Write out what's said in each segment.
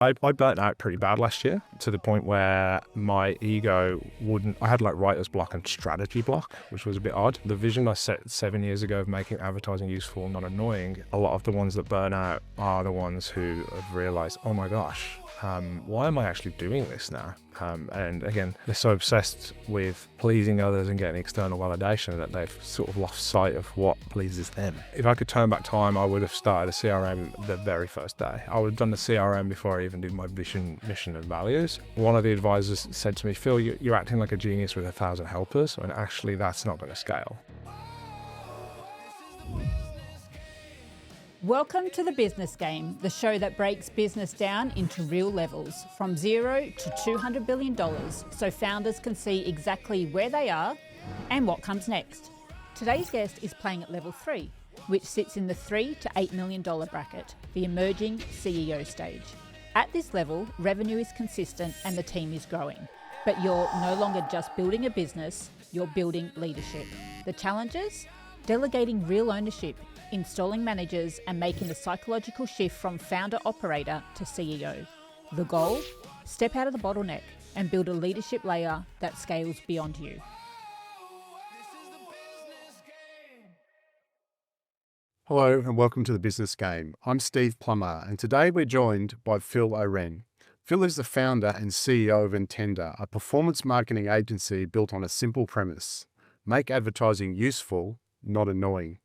I burnt out pretty bad last year to the point where my ego I had like writer's block and strategy block, which was a bit odd. The vision I set 7 years ago of making advertising useful, not annoying, a lot of the ones that burn out are the ones who have realized, oh my gosh, why am I actually doing this now? And again, they're so obsessed with pleasing others and getting external validation that they've sort of lost sight of what pleases them. If I could turn back time, I would have started a CRM the very first day. I would have done the CRM before I even did my vision, mission and values. One of the advisors said to me, Phil, you're acting like a genius with 1,000 helpers, and actually that's not going to scale. Welcome to The Business Game, the show that breaks business down into real levels, from $0 to $200 billion, so founders can see exactly where they are and what comes next. Today's guest is playing at level 3, which sits in the $3 to $8 million bracket, the emerging CEO stage. At this level, revenue is consistent and the team is growing. But you're no longer just building a business, you're building leadership. The challenges? Delegating real ownership, installing managers and making the psychological shift from founder-operator to CEO. The goal? Step out of the bottleneck and build a leadership layer that scales beyond you. Hello and welcome to The Business Game. I'm Steve Plummer and today we're joined by Phil Ohren. Phil is the founder and CEO of Intender, a performance marketing agency built on a simple premise: make advertising useful, not annoying.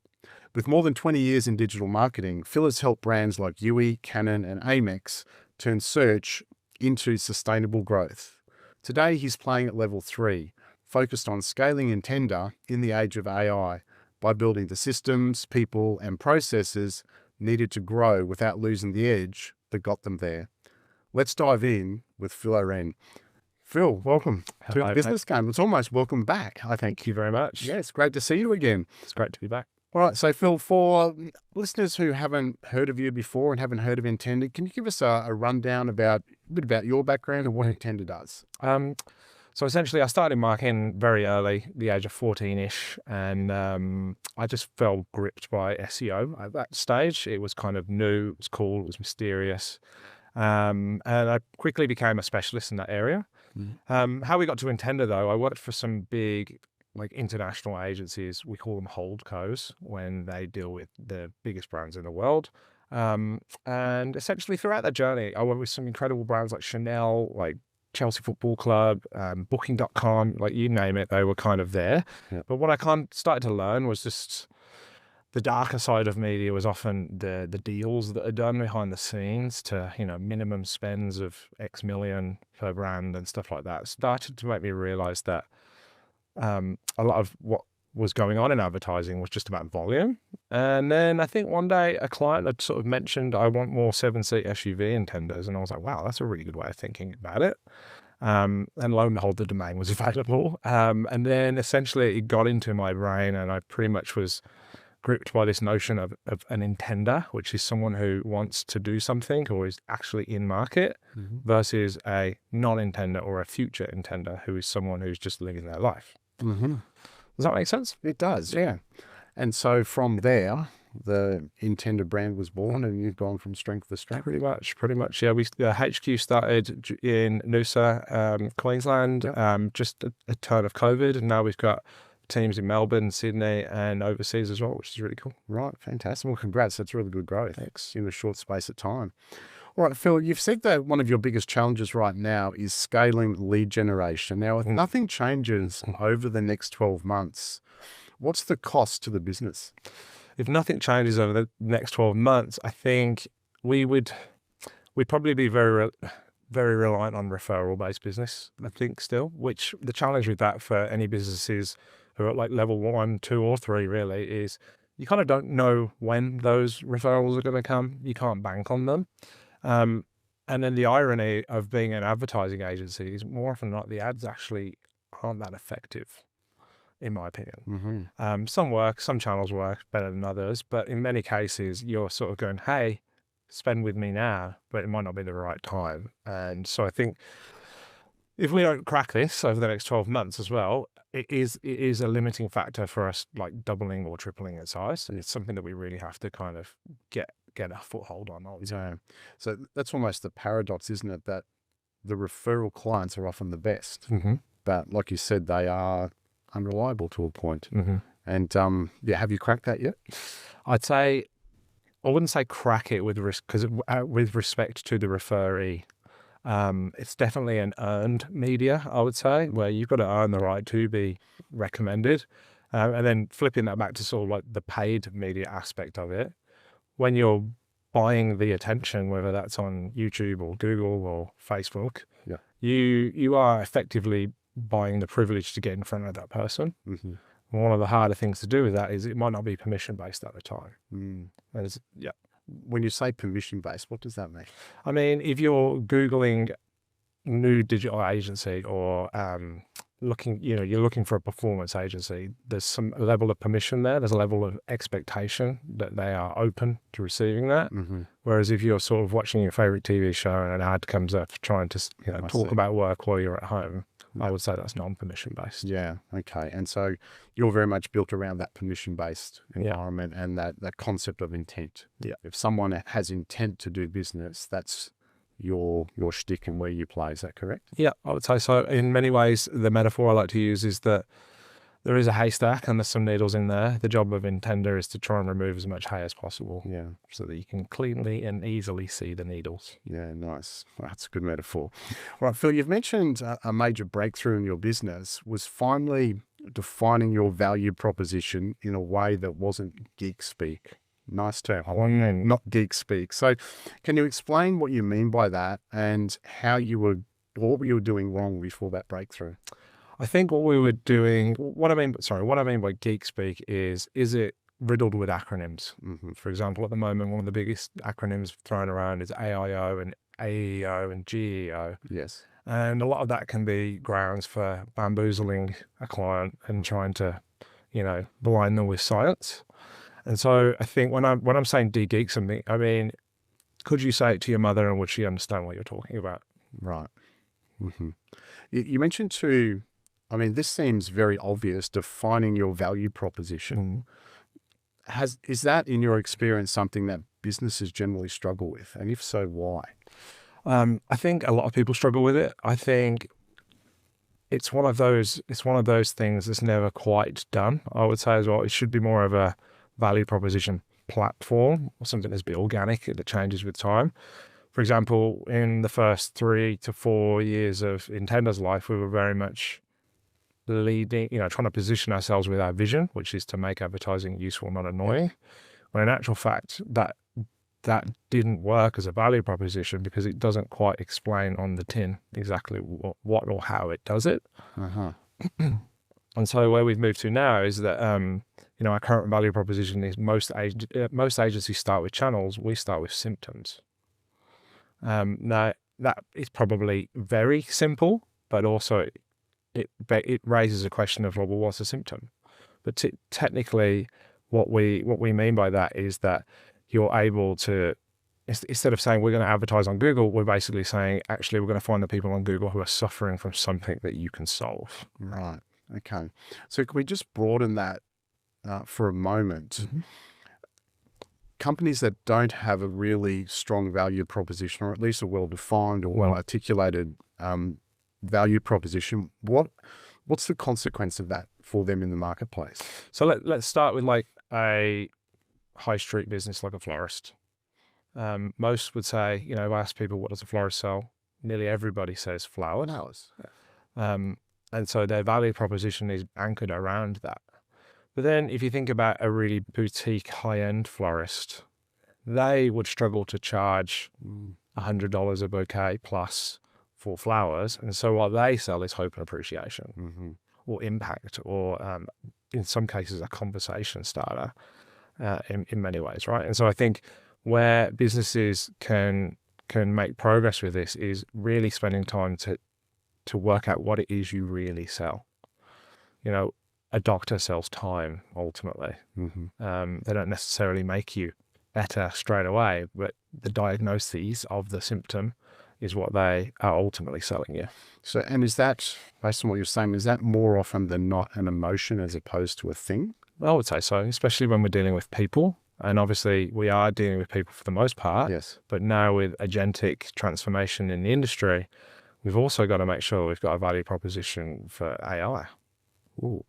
With more than 20 years in digital marketing, Phil has helped brands like UE, Canon and Amex turn search into sustainable growth. Today he's playing at level 3, focused on scaling Intender in the age of AI by building the systems, people and processes needed to grow without losing the edge that got them there. Let's dive in with Phil Ohren. Phil, welcome to The Business Game. It's almost welcome back, I think. Thank you very much. Yeah, it's great to see you again. It's great to be back. All right, so Phil, for listeners who haven't heard of you before and haven't heard of Intender, can you give us a rundown about a bit about your background and what Intender does? So essentially, I started marketing very early, the age of 14-ish, and I just felt gripped by SEO at that stage. It was kind of new, it was cool, it was mysterious, and I quickly became a specialist in that area. How we got to Intender, though, I worked for some big international agencies. We call them holdcos when they deal with the biggest brands in the world. And essentially throughout that journey, I worked with some incredible brands like Chanel, like Chelsea Football Club, Booking.com, like you name it, they were kind of there. Yeah. But what I started to learn was just the darker side of media was often the deals that are done behind the scenes to, minimum spends of X million per brand and stuff like that. It started to make me realize that a lot of what was going on in advertising was just about volume. And then I think one day a client had sort of mentioned, I want more 7-seat SUV Intenders. And I was like, wow, that's a really good way of thinking about it. And lo and behold, the domain was available. And then essentially it got into my brain and I pretty much was gripped by this notion of an intender, which is someone who wants to do something or is actually in market, versus a non-intender or a future intender who is someone who's just living their life. Does that make sense? It does, yeah. And so from there, the Intender brand was born and you've gone from strength to strength. Pretty much. Yeah, the HQ started in Noosa, Queensland, just a turn of COVID. And now we've got teams in Melbourne, Sydney and overseas as well, which is really cool. Right, fantastic. Well, congrats. That's really good growth. Thanks. In a short space of time. All right, Phil, you've said that one of your biggest challenges right now is scaling lead generation. Now, if nothing changes over the next 12 months, what's the cost to the business? If nothing changes over the next 12 months, I think we'd probably be very reliant on referral-based business, I think still, which the challenge with that for any businesses who are at like level 1, 2 or 3 really is you kind of don't know when those referrals are going to come. You can't bank on them. And then the irony of being an advertising agency is more often than not, the ads actually aren't that effective, in my opinion. Some work, some channels work better than others, but in many cases, you're sort of going, hey, spend with me now, but it might not be the right time. And so I think if we don't crack this over the next 12 months as well, it is a limiting factor for us, like doubling or tripling in size. And it's something that we really have to kind of get get a foothold on. So that's almost the paradox, isn't it? That the referral clients are often the best, but like you said, they are unreliable to a point. And have you cracked that yet? I'd say, I wouldn't say crack it with because with respect to the referee, it's definitely an earned media, I would say, where you've got to earn the right to be recommended. And then flipping that back to sort of like the paid media aspect of it, when you're buying the attention, whether that's on YouTube or Google or Facebook, you are effectively buying the privilege to get in front of that person. One of the harder things to do with that is it might not be permission based at the time. When you say permission based, what does that mean? I mean, if you're Googling new digital agency or you're looking for a performance agency, there's some level of permission there. There's a level of expectation that they are open to receiving that. Whereas if you're sort of watching your favorite TV show and an ad comes up trying to talk about work while you're at home, I would say that's non-permission based. Yeah. Okay. And so you're very much built around that permission based environment and that concept of intent. Yeah. If someone has intent to do business, that's your shtick and where you play. Is that correct? Yeah, I would say so. In many ways, the metaphor I like to use is that there is a haystack and there's some needles in there. The job of intender is to try and remove as much hay as possible. Yeah. So that you can cleanly and easily see the needles. Yeah, nice. Well, that's a good metaphor. Right, Phil, you've mentioned a major breakthrough in your business was finally defining your value proposition in a way that wasn't geek speak. Nice term. Not geek speak. So can you explain what you mean by that and what you were doing wrong before that breakthrough? I think what we were doing, what I mean by geek speak is it riddled with acronyms? For example, at the moment, one of the biggest acronyms thrown around is AIO and AEO and GEO. Yes. And a lot of that can be grounds for bamboozling a client and trying to, blind them with science. And so I think when I'm saying de-geek something, I mean, could you say it to your mother and would she understand what you're talking about? Right. You mentioned too, I mean, this seems very obvious, defining your value proposition. Is that, in your experience, something that businesses generally struggle with? And if so, why? I think a lot of people struggle with it. I think it's one of those things that's never quite done, I would say as well. It should be more of a value proposition platform or something that's a bit organic that changes with time. For example, in the first 3 to 4 years of Intender's life, we were very much leading, trying to position ourselves with our vision, which is to make advertising useful, not annoying. When in actual fact, that didn't work as a value proposition because it doesn't quite explain on the tin exactly what or how it does it. And so where we've moved to now is that, our current value proposition is most agencies start with channels. We start with symptoms. Now, that is probably very simple, but also it raises a question of, well, what's a symptom? But technically, what we mean by that is that you're able to, instead of saying we're going to advertise on Google, we're basically saying, actually, we're going to find the people on Google who are suffering from something that you can solve. Right. Okay. So can we just broaden that for a moment? Companies that don't have a really strong value proposition, or at least a well-defined or well-articulated value proposition, what's the consequence of that for them in the marketplace? So let's start with like a high street business like a florist. Most would say, if I ask people, what does a florist sell? Nearly everybody says flowers. And so their value proposition is anchored around that. But then if you think about a really boutique high-end florist, they would struggle to charge $100 a bouquet plus for flowers. And so what they sell is hope and appreciation or impact or in some cases a conversation starter in many ways, right? And so I think where businesses can make progress with this is really spending time to work out what it is you really sell. A doctor sells time, ultimately. They don't necessarily make you better straight away, but the diagnoses of the symptom is what they are ultimately selling you. So, and is that, based on what you're saying, is that more often than not an emotion as opposed to a thing? I would say so, especially when we're dealing with people. And obviously we are dealing with people for the most part. Yes. But now with agentic transformation in the industry, we've also got to make sure we've got a value proposition for AI. Ooh.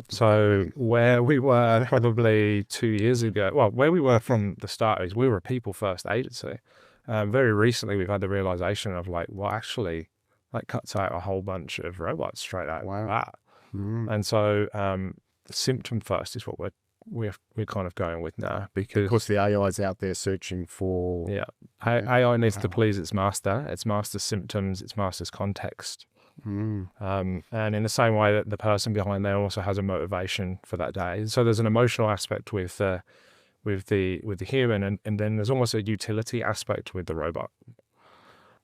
So where we were probably 2 years ago, well, where we were from the start is we were a people-first agency. Very recently, we've had the realization of like, well, actually, that cuts out a whole bunch of robots straight out. Wow. That. And so symptom first is what we're kind of going with now, because Of course, the AI is out there searching for... AI needs to please its master's symptoms, its master's context. And in the same way that the person behind there also has a motivation for that day. So there's an emotional aspect with the human, and then there's almost a utility aspect with the robot.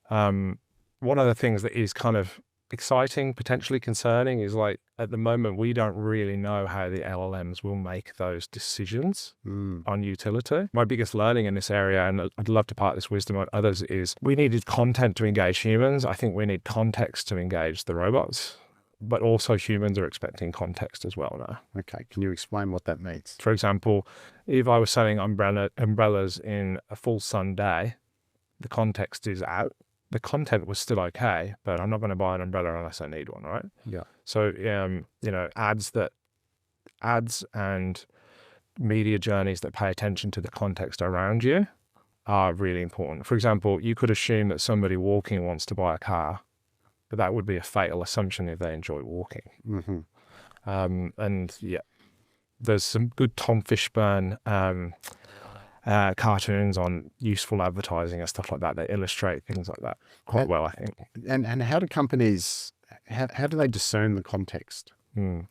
One of the things that is kind of exciting, potentially concerning, is like at the moment we don't really know how the LLMs will make those decisions on utility. My biggest learning in this area, and I'd love to part this wisdom on others, is we needed content to engage humans. I think we need context to engage the robots, but also humans are expecting context as well now. Okay, can you explain what that means? For example, if I was selling umbrellas in a full sun day, the context is out. The content was still okay, but I'm not going to buy an umbrella unless I need one, right? Yeah. So, ads and media journeys that pay attention to the context around you are really important. For example, you could assume that somebody walking wants to buy a car, but that would be a fatal assumption if they enjoy walking. There's some good Tom Fishburne cartoons on useful advertising and stuff like that that illustrate things like that quite well, I think. And how do companies, how do they discern the context?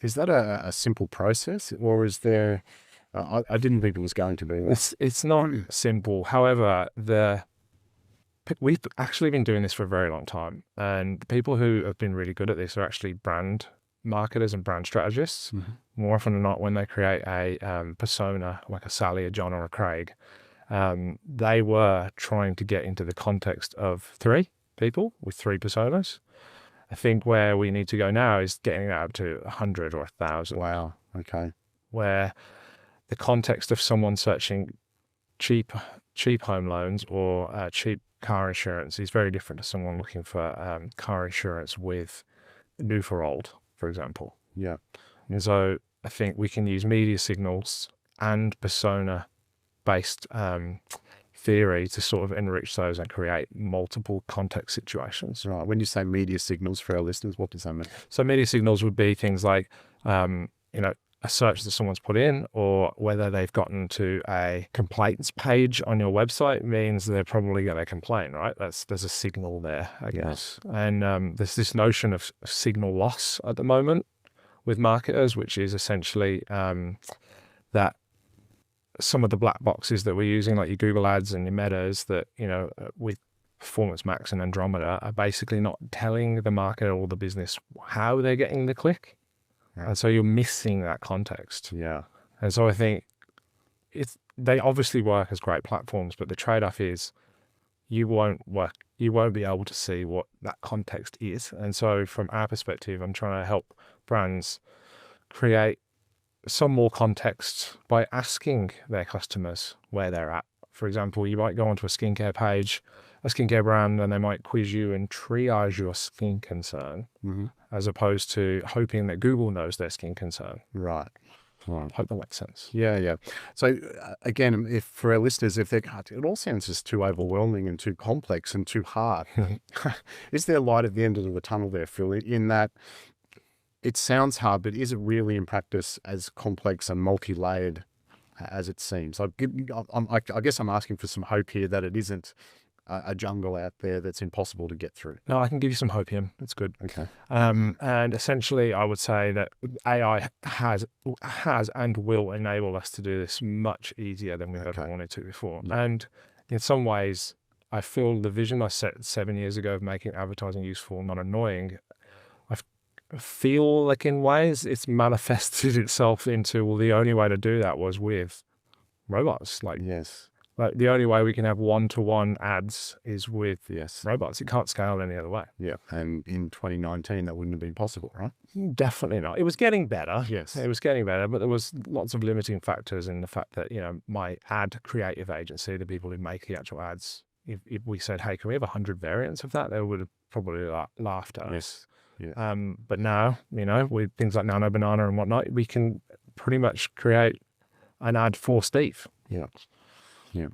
Is that a simple process, or is there, I didn't think it was going to be. It's not simple. However, we've actually been doing this for a very long time, and the people who have been really good at this are actually brand marketers and brand strategists. More often than not, when they create a persona like a Sally, a John, or a Craig, they were trying to get into the context of 3 people with 3 personas. I think where we need to go now is getting that up to 100 or 1,000. Wow. Okay. Where the context of someone searching cheap home loans or cheap car insurance is very different to someone looking for car insurance with new for old, for example. Yeah. And so I think we can use media signals and persona-based theory to sort of enrich those and create multiple context situations. Right. When you say media signals for our listeners, what does that mean? So media signals would be things like, a search that someone's put in, or whether they've gotten to a complaints page on your website means they're probably going to complain, right? There's a signal there, I guess. And there's this notion of signal loss at the moment with marketers, which is essentially that some of the black boxes that we're using, like your Google ads and your Metas, that, with Performance Max and Andromeda, are basically not telling the marketer or the business how they're getting the click. And so you're missing that context. Yeah. And so I think they obviously work as great platforms, but the trade-off is you won't be able to see what that context is. And so from our perspective, I'm trying to help brands create some more context by asking their customers where they're at. For example, you might go onto a skincare page, a skincare brand, and they might quiz you and triage your skin concern, as opposed to hoping that Google knows their skin concern. Right. I hope that makes sense. Yeah. So again, if for our listeners, if it all sounds just too overwhelming and too complex and too hard, is there light at the end of the tunnel there, Phil, in that it sounds hard, but is it really in practice as complex and multi-layered as it seems? I guess I'm asking for some hope here that it isn't a jungle out there that's impossible to get through. No, I can give you some hopium. That's good. Okay. And essentially, I would say that AI has and will enable us to do this much easier than we've ever wanted to before. Yeah. And in some ways, I feel the vision I set 7 years ago of making advertising useful, not annoying, I feel like in ways it's manifested itself into, well, the only way to do that was with robots. Yes. Like the only way we can have one-to-one ads is with Yes. robots. It can't scale any other way. Yeah. And in 2019, that wouldn't have been possible, right? Definitely not. It was getting better. Yes. It was getting better, but there was lots of limiting factors in the fact that, my ad creative agency, the people who make the actual ads, if we said, hey, can we have 100 variants of that? They would have probably laughed at us. Yes. Yeah. But now, with things like Nano Banana and whatnot, we can pretty much create an ad for Steve. Yeah. Yeah.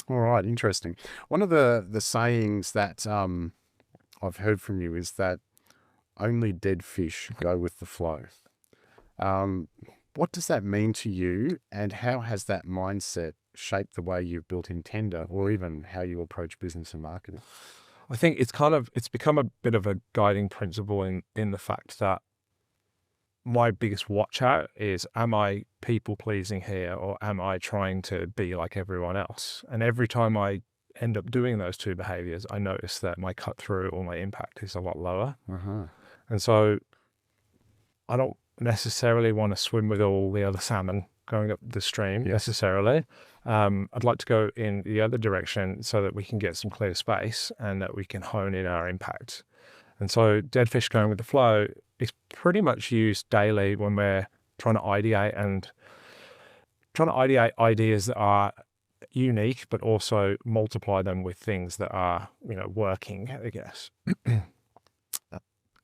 All right. Interesting. One of the sayings that I've heard from you is that only dead fish go with the flow. What does that mean to you, and how has that mindset shaped the way you've built Intender, or even how you approach business and marketing? I think it's become a bit of a guiding principle in the fact that my biggest watch out is, am I people pleasing here, or am I trying to be like everyone else? And every time I end up doing those two behaviors, I notice that my cut through or my impact is a lot lower. And so I don't necessarily want to swim with all the other salmon going up the stream necessarily. I'd like to go in the other direction so that we can get some clear space and that we can hone in our impact. And so dead fish going with the flow is pretty much used daily when we're trying to ideate ideas that are unique, but also multiply them with things that are, working, I guess.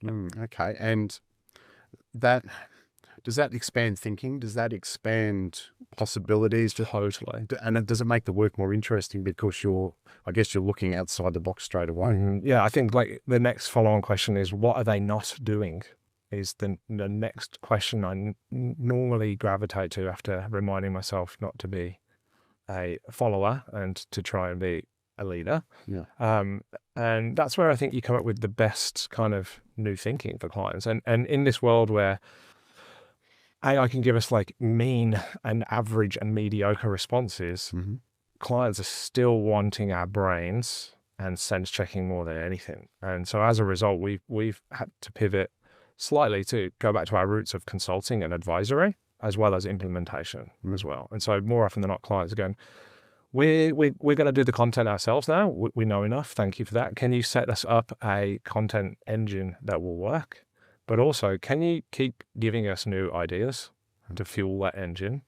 Okay. And does that expand thinking? Does that expand possibilities? Totally. And does it make the work more interesting because you're looking outside the box straight away? Yeah, I think like the next follow-on question is, what are they not doing? Is the next question I normally gravitate to after reminding myself not to be a follower and to try and be a leader. Yeah. And that's where I think you come up with the best kind of new thinking for clients. And in this world where AI can give us like mean and average and mediocre responses, clients are still wanting our brains and sense checking more than anything. And so as a result, we've had to pivot slightly to go back to our roots of consulting and advisory, as well as implementation as well. And so more often than not, clients are going, we're going to do the content ourselves now. We know enough. Thank you for that. Can you set us up a content engine that will work? But also, can you keep giving us new ideas to fuel that engine?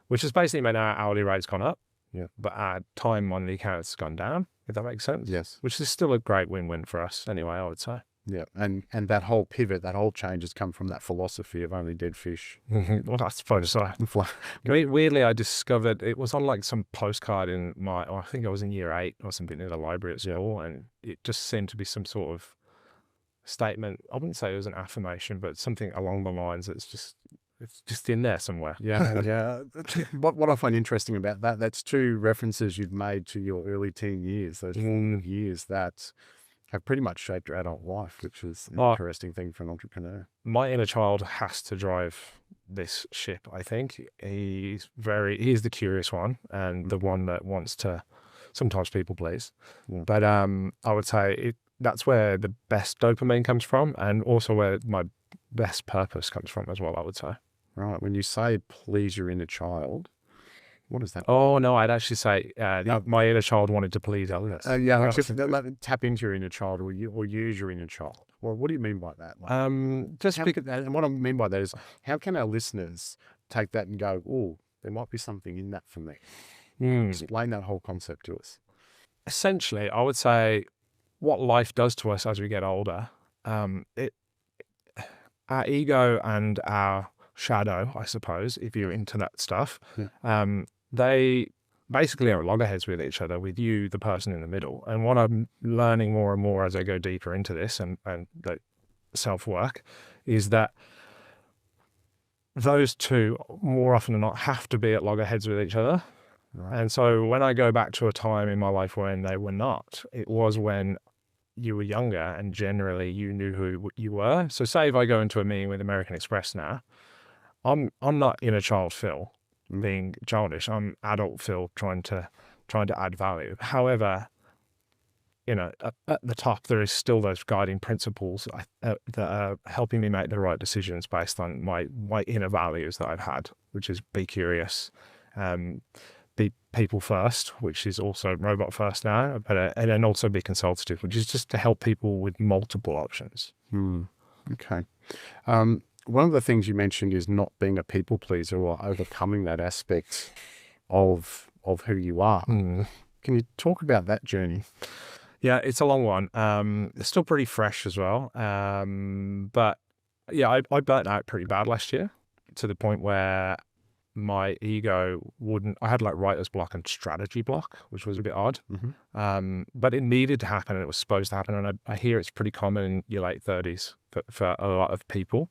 Which has basically meant our hourly rate's gone up, but our time on the account's gone down, if that makes sense. Yes. Which is still a great win-win for us anyway, I would say. Yeah. And that whole pivot, that whole change has come from that philosophy of only dead fish. Well, I suppose so. Weirdly, I discovered it was on like some postcard in I think I was in year 8 or something in the library at school, and it just seemed to be some sort of statement. I wouldn't say it was an affirmation, but something along the lines it's just in there somewhere. Yeah. What I find interesting about that's two references you've made to your early teen years, those years that have pretty much shaped your adult life, which is an interesting thing for an entrepreneur. My inner child has to drive this ship, I think. He's the curious one and the one that wants to sometimes people please. Yeah. But I would say that's where the best dopamine comes from, and also where my best purpose comes from as well, I would say. Right. When you say please your inner child, what is that? Oh, no, I'd actually say my inner child wanted to please others. Tap into your inner child or use your inner child. Well, what do you mean by that? And what I mean by that is, how can our listeners take that and go, oh, there might be something in that for me? Explain that whole concept to us. Essentially, I would say what life does to us as we get older, our ego and our shadow, I suppose, if you're into that stuff, they basically are loggerheads with each other, with you, the person in the middle. And what I'm learning more and more as I go deeper into this and the self-work is that those two, more often than not, have to be at loggerheads with each other. Right. And so when I go back to a time in my life when they were not, it was when you were younger and generally you knew who you were. So say if I go into a meeting with American Express now, I'm not inner child Phil being childish. I'm adult Phil trying to add value. However, at the top, there is still those guiding principles that are helping me make the right decisions based on my inner values that I've had, which is be curious, be people first, which is also robot first now, but and then also be consultative, which is just to help people with multiple options. Okay. One of the things you mentioned is not being a people pleaser or overcoming that aspect of who you are. Can you talk about that journey? Yeah, it's a long one. It's still pretty fresh as well. But yeah, I burnt out pretty bad last year to the point where my ego wouldn't, I had like writer's block and strategy block, which was a bit odd. But it needed to happen and it was supposed to happen. And I hear it's pretty common in your late 30s for a lot of people.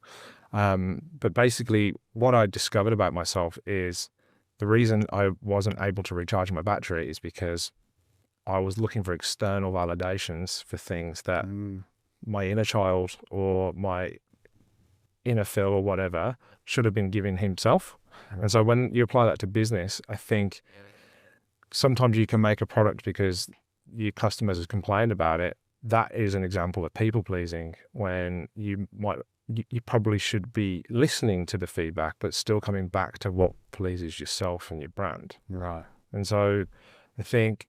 But basically what I discovered about myself is the reason I wasn't able to recharge my battery is because I was looking for external validations for things that my inner child or my inner Phil or whatever should have been giving himself. And so when you apply that to business, I think sometimes you can make a product because your customers have complained about it. That is an example of people pleasing when you probably should be listening to the feedback, but still coming back to what pleases yourself and your brand. Right. And so I think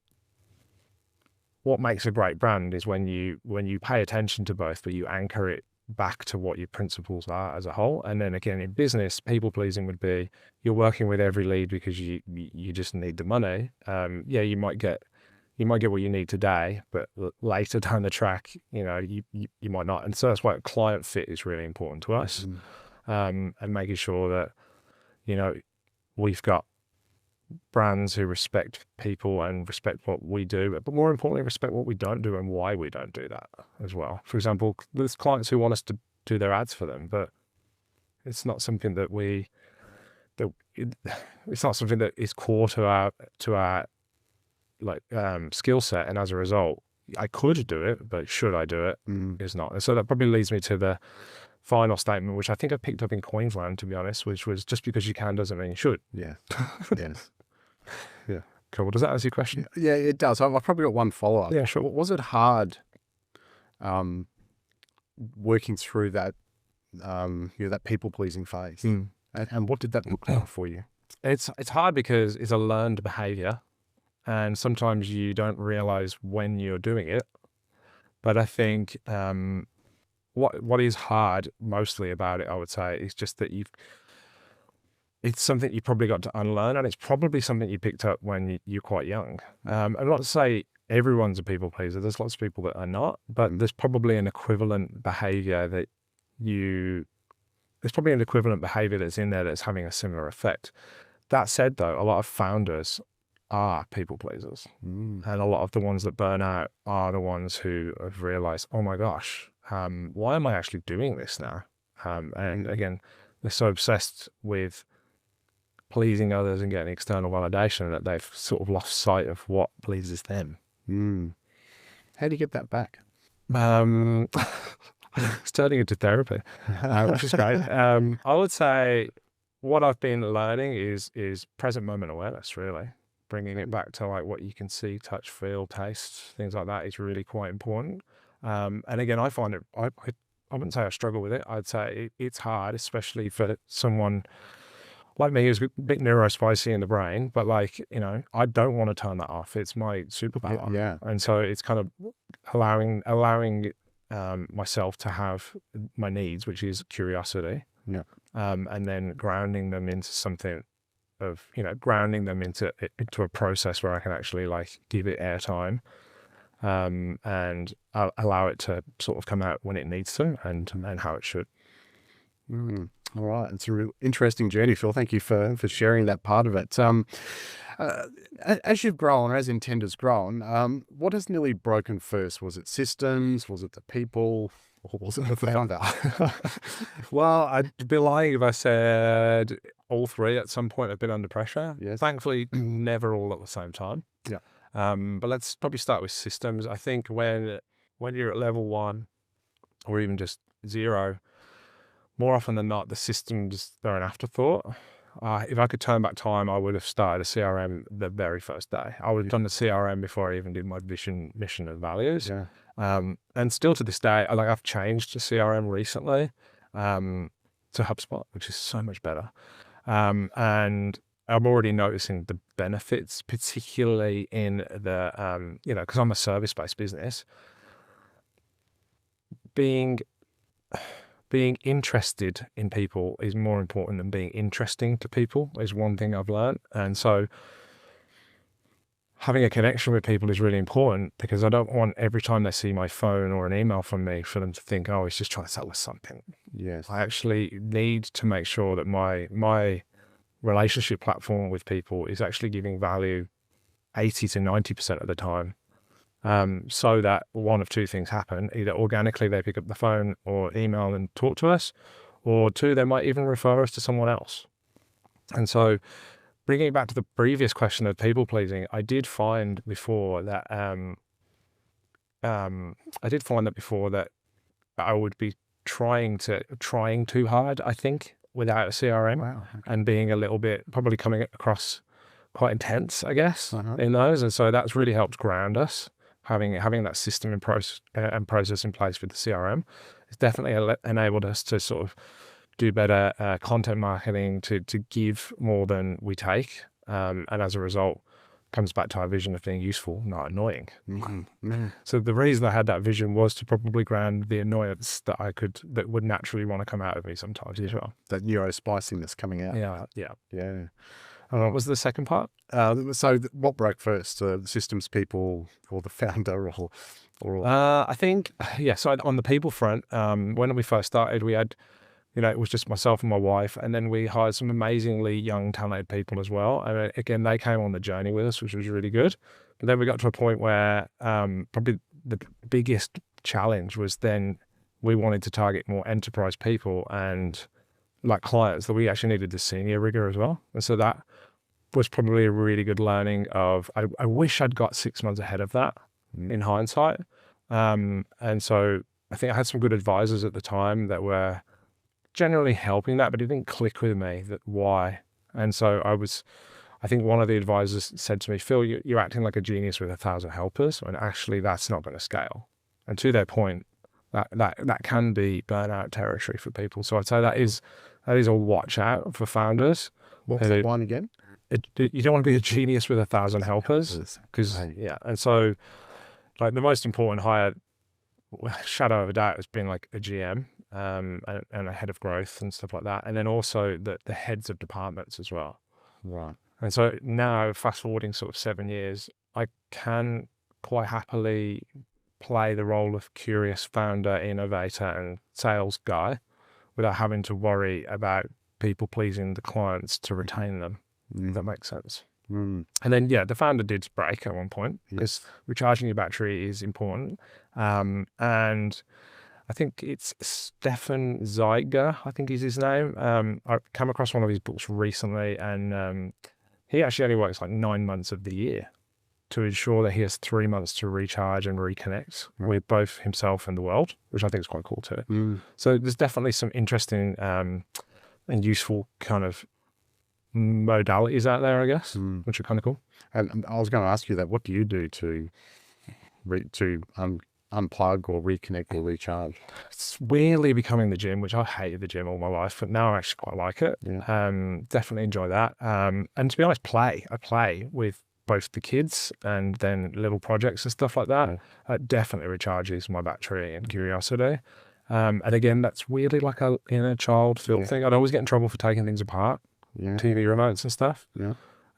what makes a great brand is when you pay attention to both, but you anchor it back to what your principles are as a whole. And then again, in business, people pleasing would be you're working with every lead because you just need the money. Yeah, you might get what you need today, but later down the track, you might not. And so that's why client fit is really important to us, and making sure that we've got brands who respect people and respect what we do, but more importantly, respect what we don't do and why we don't do that as well. For example, there's clients who want us to do their ads for them, but it's not something that it's not something that is core to our skill set. And as a result, I could do it, but should I do it? Is not. And so that probably leads me to the final statement, which I think I picked up in Queensland, to be honest, which was just because you can doesn't mean you should. Yeah. Yes. Yeah. Cool. Does that answer your question? Yeah, it does. I've probably got one follow-up. Yeah, sure. Was it hard working through that that people-pleasing phase? And what did that look like for you? It's hard because it's a learned behavior, and sometimes you don't realize when you're doing it. But I think what is hard mostly about it, I would say, is just that it's something you probably got to unlearn, and it's probably something you picked up when you're quite young. I'm not to say everyone's a people pleaser. There's lots of people that are not, but there's probably an equivalent behavior that's in there that's having a similar effect. That said, though, a lot of founders are people pleasers, and a lot of the ones that burn out are the ones who have realized, oh my gosh, why am I actually doing this now? And again, they're so obsessed with pleasing others and getting external validation that they've sort of lost sight of what pleases them. How do you get that back? It's turning into therapy, which is great. I would say what I've been learning is present moment awareness, really. Bringing it back to like what you can see, touch, feel, taste, things like that is really quite important. And again, I find it, I wouldn't say I struggle with it. I'd say it's hard, especially for someone like me who's a bit Neuro-Spicy in the brain, but I don't want to turn that off. It's my superpower. Yeah. And so it's kind of allowing myself to have my needs, which is curiosity. Yeah. And then grounding them into something grounding them into a process where I can actually give it airtime, and allow it to sort of come out when it needs to and how it should. All right. It's a real interesting journey, Phil. Thank you for sharing that part of it. As you've grown, as Intenda's grown, what has nearly broken first? Was it systems? Was it the people? Or was it the founder? Well, I'd be lying if I said all three at some point have been under pressure. Yes. Thankfully, never all at the same time. Yeah. But let's probably start with systems. I think when you're at level 1 or even just 0, more often than not, the systems, they're an afterthought. If I could turn back time, I would have started a CRM the very first day. I would have done the CRM before I even did my vision, mission, and values. Yeah. And still to this day, I've changed to CRM recently, to HubSpot, which is so much better. And I'm already noticing the benefits, particularly in the, because I'm a service-based business. Being interested in people is more important than being interesting to people, is one thing I've learned. And so having a connection with people is really important, because I don't want every time they see my phone or an email from me for them to think, oh, he's just trying to sell us something. Yes. I actually need to make sure that my relationship platform with people is actually giving value 80 to 90% of the time. So that one of two things happen: either organically they pick up the phone or email and talk to us, or two, they might even refer us to someone else. And so bringing it back to the previous question of people pleasing, I did find before that I would be trying too hard, I think, without a CRM. Wow. And being a little bit, probably coming across quite intense, I guess, Uh-huh. in those. And so that's really helped ground us. Having that system and process in place with the CRM, it's definitely enabled us to sort of do better content marketing, to give more than we take. And as a result, comes back to our vision of being useful, not annoying. Mm-hmm. So the reason I had that vision was to probably ground the annoyance that would naturally want to come out of me sometimes as well. That neuro-spiciness coming out. Yeah. What was the second part? So what broke first, the systems people or the founder or I think, so on the people front, when we first started, we had, it was just myself and my wife, and then we hired some amazingly young, talented people as well. And again, they came on the journey with us, which was really good. But then we got to a point where probably the biggest challenge was then we wanted to target more enterprise people and like clients, that we actually needed the senior rigor as well. And so that was probably a really good learning of, I wish I'd got 6 months ahead of that in hindsight. And so I think I had some good advisors at the time that were generally helping that, but it didn't click with me that why. And so I think one of the advisors said to me, Phil, you're acting like a genius with 1,000 helpers, and actually that's not going to scale. And to their point, that can be burnout territory for people. So I'd say that is a watch out for founders. What's the one again? You don't want to be a genius with 1,000 helpers, because and so like the most important hire, shadow of a doubt, has been like a GM and a head of growth and stuff like that, and then also the heads of departments as well. Right. And so now, fast forwarding sort of 7 years, I can quite happily play the role of curious founder, innovator, and sales guy without having to worry about people pleasing the clients to retain them. If that makes sense. And then, the founder did break at one point, because recharging your battery is important. And I think it's Stefan Zeiger, I think is his name. I came across one of his books recently, and he actually only works like 9 months of the year to ensure that he has 3 months to recharge and reconnect with both himself and the world, which I think is quite cool too. So there's definitely some interesting and useful kind of modalities out there, I guess, which are kind of cool. And I was going to ask you that. What do you do to unplug or reconnect or recharge? It's weirdly becoming the gym, which I hated the gym all my life, but now I actually quite like it. Definitely enjoy that. And to be honest, I play with both the kids and then little projects and stuff like that. It definitely recharges my battery and curiosity. And again, that's weirdly like a inner child Phil thing. I'd always get in trouble for taking things apart. TV remotes and stuff.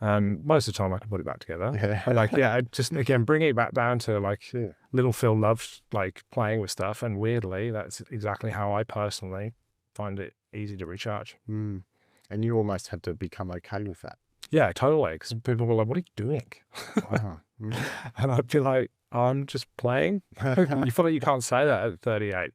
Most of the time I can put it back together. And just again, bringing it back down to like little Phil loves like playing with stuff, and weirdly that's exactly how I personally find it easy to recharge. And you almost had to become okay with that. Yeah, totally. Because people were like, what are you doing? Wow. And I'd be like, I'm just playing. You feel like you can't say that at 38.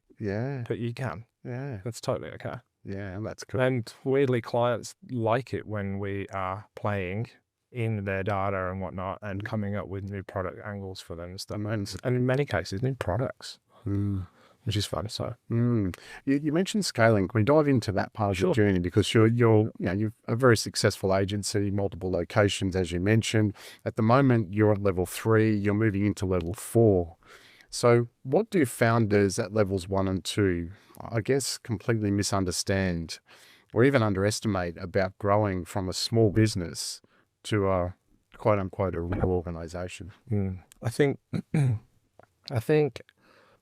But you can. That's totally okay. That's cool. And weirdly, clients like it when we are playing in their data and whatnot and coming up with new product angles for them and stuff. And in many cases, new products, which is fun. So you mentioned scaling. Can we dive into that part of your journey? Because you're a very successful agency, multiple locations, as you mentioned. At the moment, you're at level 3. You're moving into level 4. So what do founders at levels 1 and 2, I guess, completely misunderstand or even underestimate about growing from a small business to a quote unquote a real organization? I think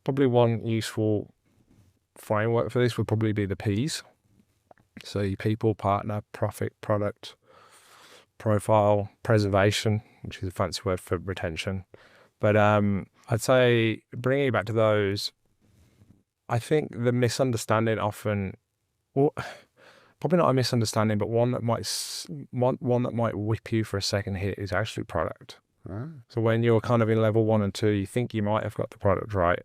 probably one useful framework for this would probably be the P's. So your people, partner, profit, product, profile, preservation, which is a fancy word for retention. But I'd say bringing it back to those, I think the misunderstanding often, or probably not a misunderstanding, but one that might whip you for a second hit is actually product. So when you're kind of in level 1 and 2, you think you might have got the product right,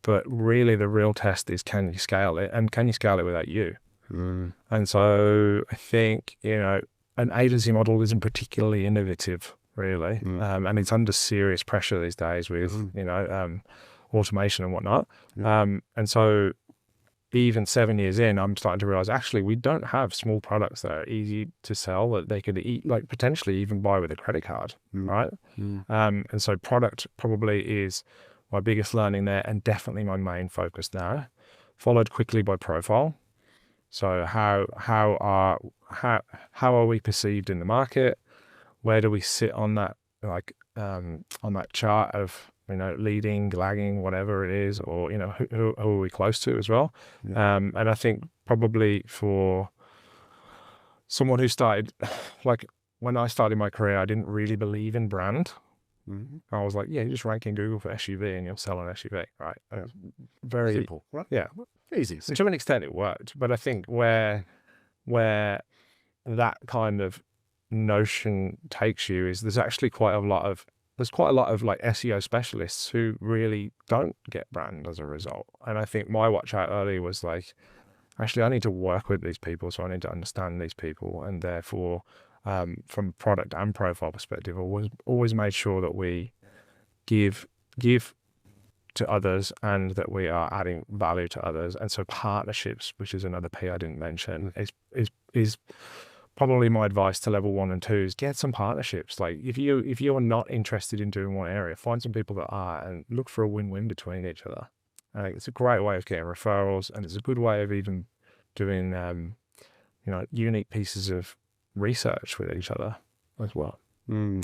but really the real test is, can you scale it, and can you scale it without you? And so I think, an agency model isn't particularly innovative, really, and it's under serious pressure these days with automation and whatnot. And so even 7 years in, I'm starting to realize actually we don't have small products that are easy to sell, that they could potentially even buy with a credit card, right? And so product probably is my biggest learning there, and definitely my main focus now, followed quickly by profile. So how are we perceived in the market? Where do we sit on that on that chart of leading, lagging, whatever it is, or who are we close to as well? And I think probably for someone who started, like when I started my career, I didn't really believe in brand. I was like, you just rank in Google for SUV and you'll sell an SUV, right? Very simple, right? Yeah, easy. To an extent, it worked, but I think where that kind of notion takes you is there's quite a lot of like SEO specialists who really don't get brand as a result. And I think my watch out early was like, actually, I need to work with these people, so I need to understand these people, and therefore, from product and profile perspective, always made sure that we give to others and that we are adding value to others. And so partnerships, which is another P I didn't mention, is probably my advice to level 1 and 2 is get some partnerships. Like if you are not interested in doing one area, find some people that are, and look for a win-win between each other. I think it's a great way of getting referrals, and it's a good way of even doing unique pieces of research with each other as well. All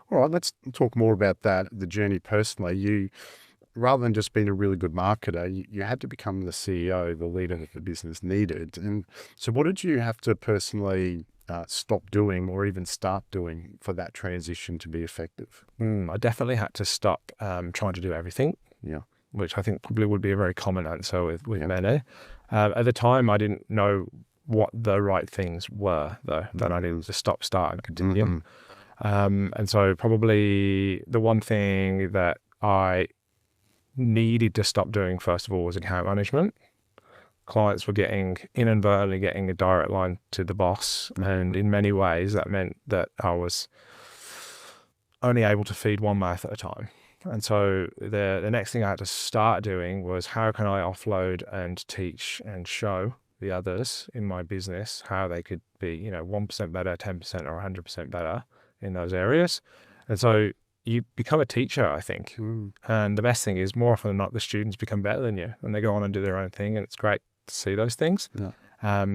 right, let's talk more about that, the journey personally. You, rather than just being a really good marketer, you had to become the CEO, the leader that the business needed. And so what did you have to personally stop doing, or even start doing, for that transition to be effective? I definitely had to stop trying to do everything. Yeah. Which I think probably would be a very common answer with many. At the time, I didn't know what the right things were, though. Then I needed to stop, start, and continue. And so probably the one thing that I needed to stop doing, first of all, was account management. Clients were inadvertently getting a direct line to the boss. And in many ways, that meant that I was only able to feed one mouth at a time. And so the next thing I had to start doing was, how can I offload and teach and show the others in my business how they could be, 1% better, 10% or 100% better in those areas. And so you become a teacher, I think. And the best thing is, more often than not, the students become better than you and they go on and do their own thing. And it's great to see those things. That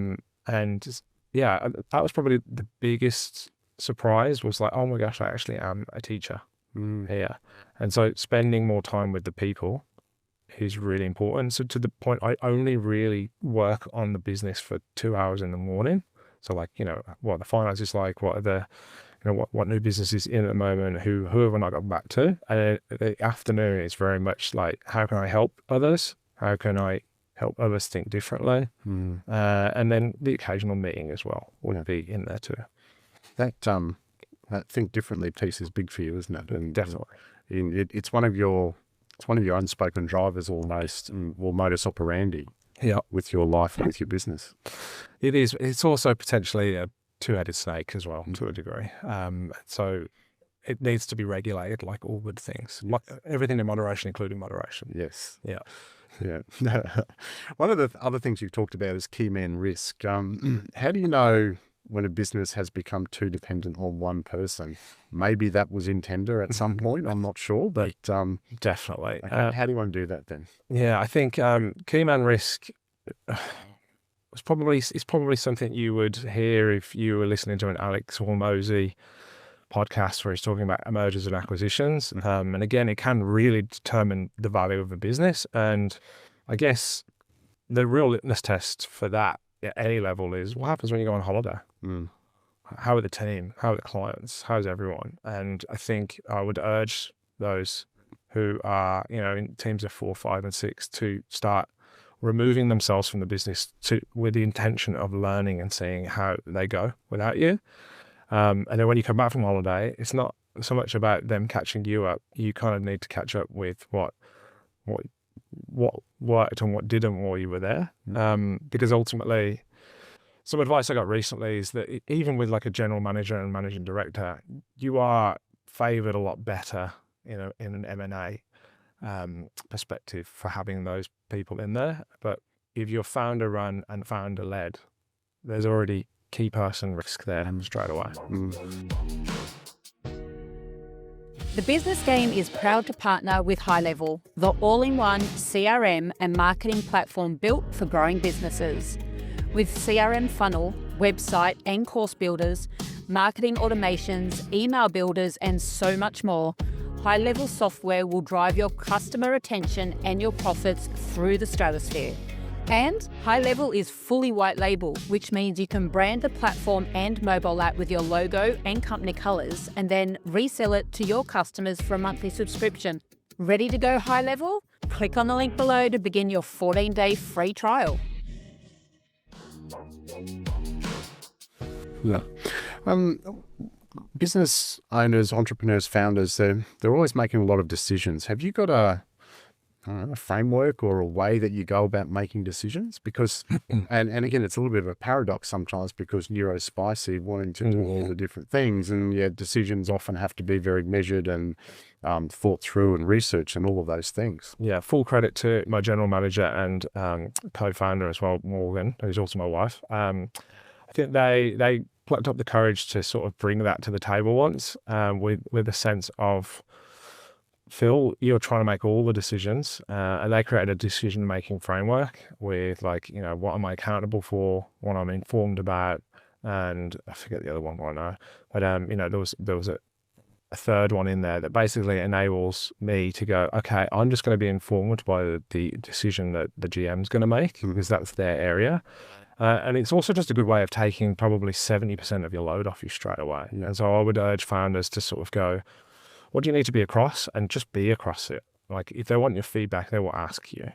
was probably the biggest surprise, was like, oh my gosh, I actually am a teacher here. And so spending more time with the people is really important. So to the point, I only really work on the business for 2 hours in the morning. So like, what the finance is like, what are the, what new business is in at the moment, who have I not got back to? And the afternoon is very much like, how can I help others? How can I help others think differently? And then the occasional meeting as well would be in there too. That think differently piece is big for you, isn't it? And definitely. It's one of your unspoken drivers almost, or modus operandi. With your life and with your business. It is. It's also potentially a two-headed snake as well, to a degree. So it needs to be regulated, like all good things. Like everything in moderation, including moderation. Yes. Yeah. One of the other things you've talked about is key man risk. How do you know when a business has become too dependent on one person? Maybe that was intended at some point, I'm not sure, but definitely. How do you want to do that then? Yeah, I think key man risk, it's probably something you would hear if you were listening to an Alex Hormozy podcast where he's talking about mergers and acquisitions. And again, it can really determine the value of a business. And I guess the real litmus test for that at any level is what happens when you go on holiday. How are the team? How are the clients? How's everyone? And I think I would urge those who are, in teams of 4, 5, and 6 to start removing themselves from the business with the intention of learning and seeing how they go without you. And then when you come back from holiday, it's not so much about them catching you up. You kind of need to catch up with what worked and what didn't while you were there. Because ultimately, some advice I got recently is that even with like a general manager and managing director, you are favored a lot better, in an M&A perspective for having those people in there. But if you're founder run and founder led, there's already key person risk there straight away. The Business Game is proud to partner with High Level, the all-in-one CRM and marketing platform built for growing businesses. With CRM funnel, website and course builders, marketing automations, email builders, and so much more, High Level software will drive your customer attention and your profits through the stratosphere. And High Level is fully white label, which means you can brand the platform and mobile app with your logo and company colours and then resell it to your customers for a monthly subscription. Ready to go High Level? Click on the link below to begin your 14-day free trial. Yeah. Business owners, entrepreneurs, founders, they're always making a lot of decisions. Have you got a framework or a way that you go about making decisions? Because, and again, it's a little bit of a paradox sometimes because Neuro-Spicy wanting to do all the different things, and decisions often have to be very measured and thought through and researched and all of those things. Yeah, full credit to my general manager and co-founder as well, Morgan, who's also my wife. I think they plucked up the courage to sort of bring that to the table once with a sense of, Phil, you're trying to make all the decisions, and they created a decision-making framework with what am I accountable for, what I'm informed about, and I forget the other one right now, but there was a third one in there that basically enables me to go, okay, I'm just going to be informed by the decision that the GM's going to make because that's their area. And it's also just a good way of taking probably 70% of your load off you straight away. And so I would urge founders to sort of go, what do you need to be across? And just be across it. Like if they want your feedback, they will ask you.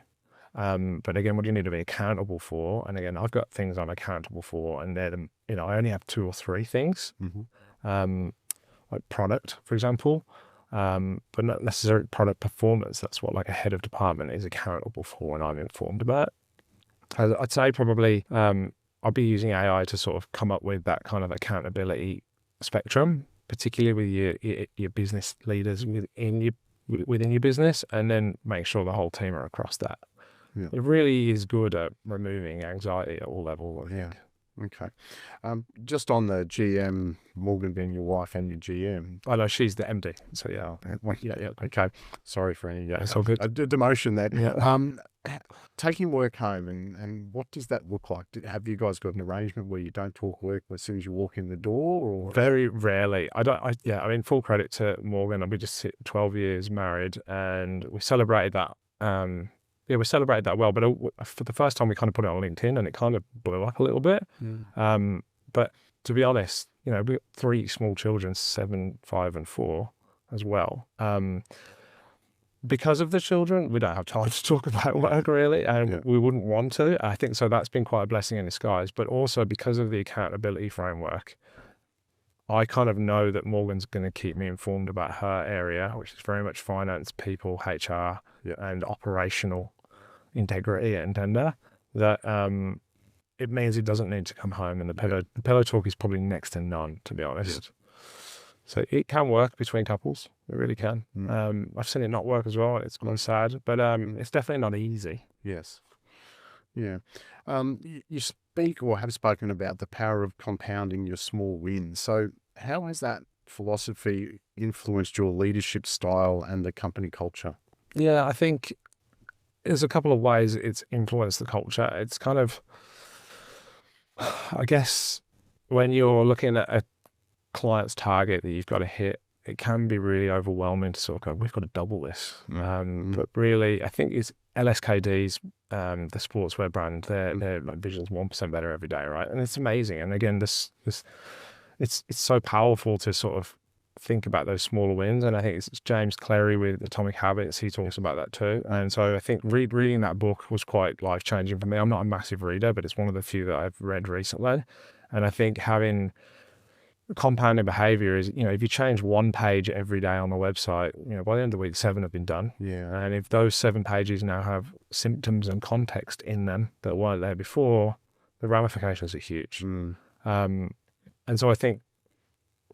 But again, what do you need to be accountable for? And again, I've got things I'm accountable for, and they're I only have 2 or 3 things, like product, for example, but not necessarily product performance. That's what like a head of department is accountable for, and I'm informed about. I'd say probably I'll be using AI to sort of come up with that kind of accountability spectrum, particularly with your business leaders within your business, and then make sure the whole team are across that. Yeah. It really is good at removing anxiety at all levels. Yeah. Okay. Just on the GM, Morgan being your wife and your GM. I know she's the MD. So yeah. Okay. Sorry for any it's all good. Demotion there. Yeah. Taking work home and what does that look like? Have you guys got an arrangement where you don't talk work as soon as you walk in the door? Or very rarely. I mean, full credit to Morgan. We just hit 12 years married, and we celebrated that. We celebrated that well, but for the first time we kind of put it on LinkedIn, and it kind of blew up a little bit. But to be honest, we've got 3 small children, 7, 5, and 4 as well. Because of the children, we don't have time to talk about work really, and we wouldn't want to. I think so that's been quite a blessing in disguise, but also because of the accountability framework, I kind of know that Morgan's going to keep me informed about her area, which is very much finance, people, HR, and operational integrity and tender, that it means it doesn't need to come home, and the pillow talk is probably next to none, to be honest. So it can work between couples. It really can. I've seen it not work as well. It's quite sad, but it's definitely not easy. Yes. Yeah. You speak or have spoken about the power of compounding your small wins. So how has that philosophy influenced your leadership style and the company culture? Yeah, I think there's a couple of ways it's influenced the culture. It's kind of, I guess when you're looking at a client's target that you've got to hit, it can be really overwhelming to sort of go, we've got to double this. But really, I think it's LSKD's, the sportswear brand, their like vision's 1% better every day, right? And it's amazing. And again, it's so powerful to sort of think about those smaller wins. And I think it's James Cleary with Atomic Habits. He talks about that too. And so I think reading that book was quite life-changing for me. I'm not a massive reader, but it's one of the few that I've read recently. And I think having compounding behavior is, if you change one page every day on the website, by the end of the week, 7 have been done. Yeah. And if those 7 pages now have symptoms and context in them that weren't there before, the ramifications are huge. And so I think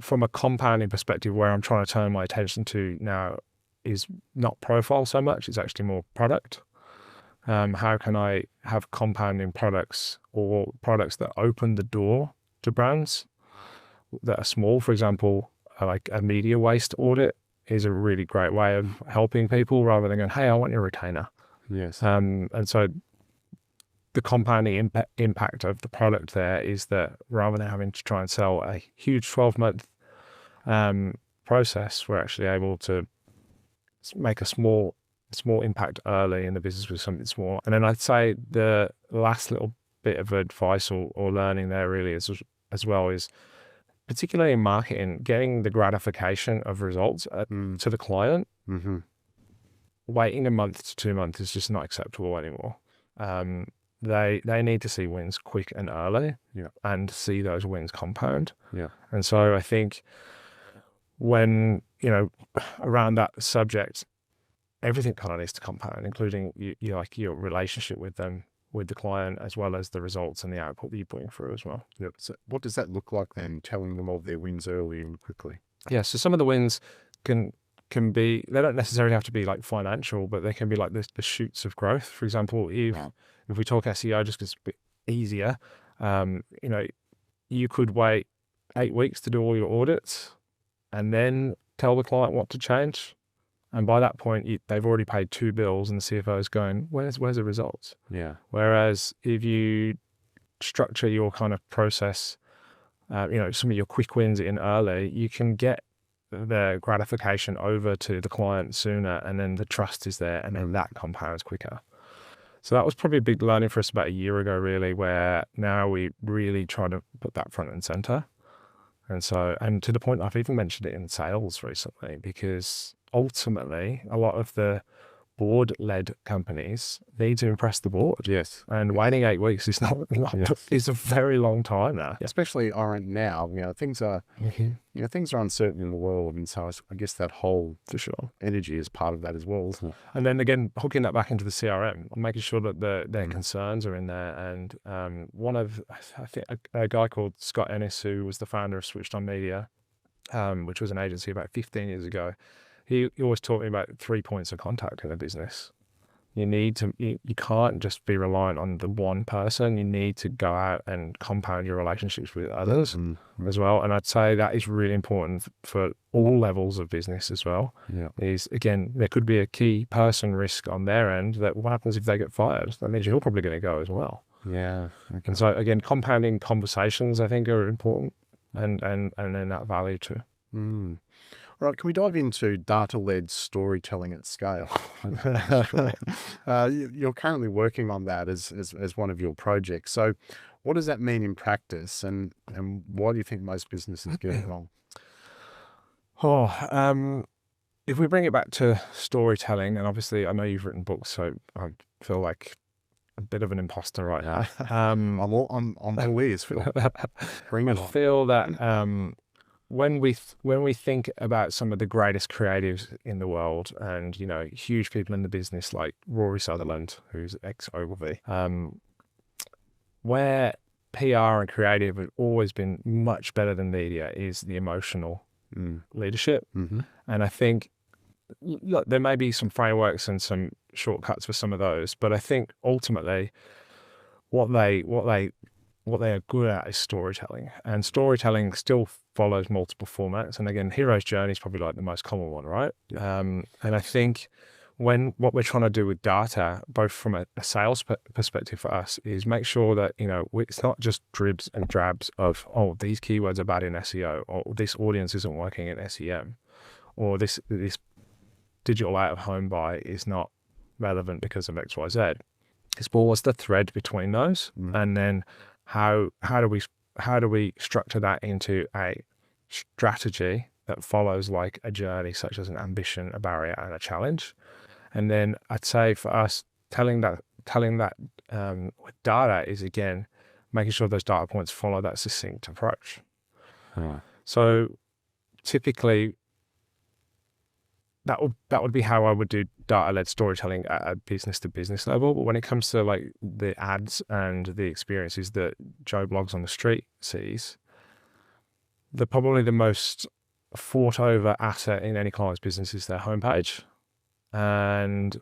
from a compounding perspective, where I'm trying to turn my attention to now is not profile so much, it's actually more product. How can I have compounding products or products that open the door to brands that are small? For example, like a media waste audit is a really great way of helping people rather than going, hey, I want your retainer. Yes. And so the compounding impact of the product there is that rather than having to try and sell a huge 12-month process, we're actually able to make a small impact early in the business with something small. And then I'd say the last little bit of advice or learning there really is as well is, particularly in marketing, getting the gratification of results to the client. Waiting a month to 2 months is just not acceptable anymore. They need to see wins quick and early, and see those wins compound. And so I think when, around that subject, everything kind of needs to compound, including your relationship with them, with the client, as well as the results and the output that you're putting through as well. Yep. So what does that look like then, telling them of their wins early and quickly? Yeah, so some of the wins can be, they don't necessarily have to be like financial, but they can be like the shoots of growth. For example, if we talk SEO, just because it's a bit easier, you could wait 8 weeks to do all your audits and then tell the client what to change. And by that point, they've already paid 2 bills and the CFO is going, where's the results? Yeah. Whereas if you structure your kind of process, some of your quick wins in early, you can get the gratification over to the client sooner, and then the trust is there, and then that compounds quicker. So that was probably a big learning for us about a year ago, really, where now we really try to put that front and center. And to the point, I've even mentioned it in sales recently, because ultimately, a lot of the board-led companies need to impress the board. Yes. And waiting 8 weeks is is a very long time now. Especially aren't now. Things are things are uncertain in the world, and so I guess that whole For sure. energy is part of that as well, isn't it? And then again, hooking that back into the CRM, making sure that their concerns are in there. And I think a guy called Scott Ennis, who was the founder of Switched On Media, which was an agency about 15 years ago, he always taught me about 3 points of contact in a business. You can't just be reliant on the one person. You need to go out and compound your relationships with others as well. And I'd say that is really important for all levels of business as well. Yeah. Again, there could be a key person risk on their end that what happens if they get fired? That means you're probably going to go as well. Yeah. Okay. And so again, compounding conversations, I think, are important, and then that value too. Right, can we dive into data-led storytelling at scale? You're currently working on that as one of your projects. So what does that mean in practice, and why do you think most businesses get it wrong? If we bring it back to storytelling, and obviously I know you've written books, so I feel like a bit of an imposter right now. I'm all ears, Phil. Bring it on. I feel that when we think about some of the greatest creatives in the world, and huge people in the business like Rory Sutherland, who's ex-Ogilvy, where PR and creative have always been much better than media is the emotional leadership. And I think, look, there may be some frameworks and some shortcuts for some of those, but I think ultimately what they are good at is storytelling, and storytelling still follows multiple formats. And again, hero's journey is probably like the most common one, right? And I think what we're trying to do with data, both from a sales perspective for us, is make sure that, it's not just dribs and drabs of, oh, these keywords are bad in SEO, or this audience isn't working in SEM, or this digital out of home buy is not relevant because of XYZ. It's more what's the thread between those, and then how do we structure that into a strategy that follows like a journey, such as an ambition, a barrier, and a challenge. And then I'd say for us, telling that with data is, again, making sure those data points follow that succinct approach. So typically, that would be how I would do data-led storytelling at a business-to-business level. But when it comes to like the ads and the experiences that Joe Blogs on the street sees, probably the most fought-over asset in any client's business is their homepage. And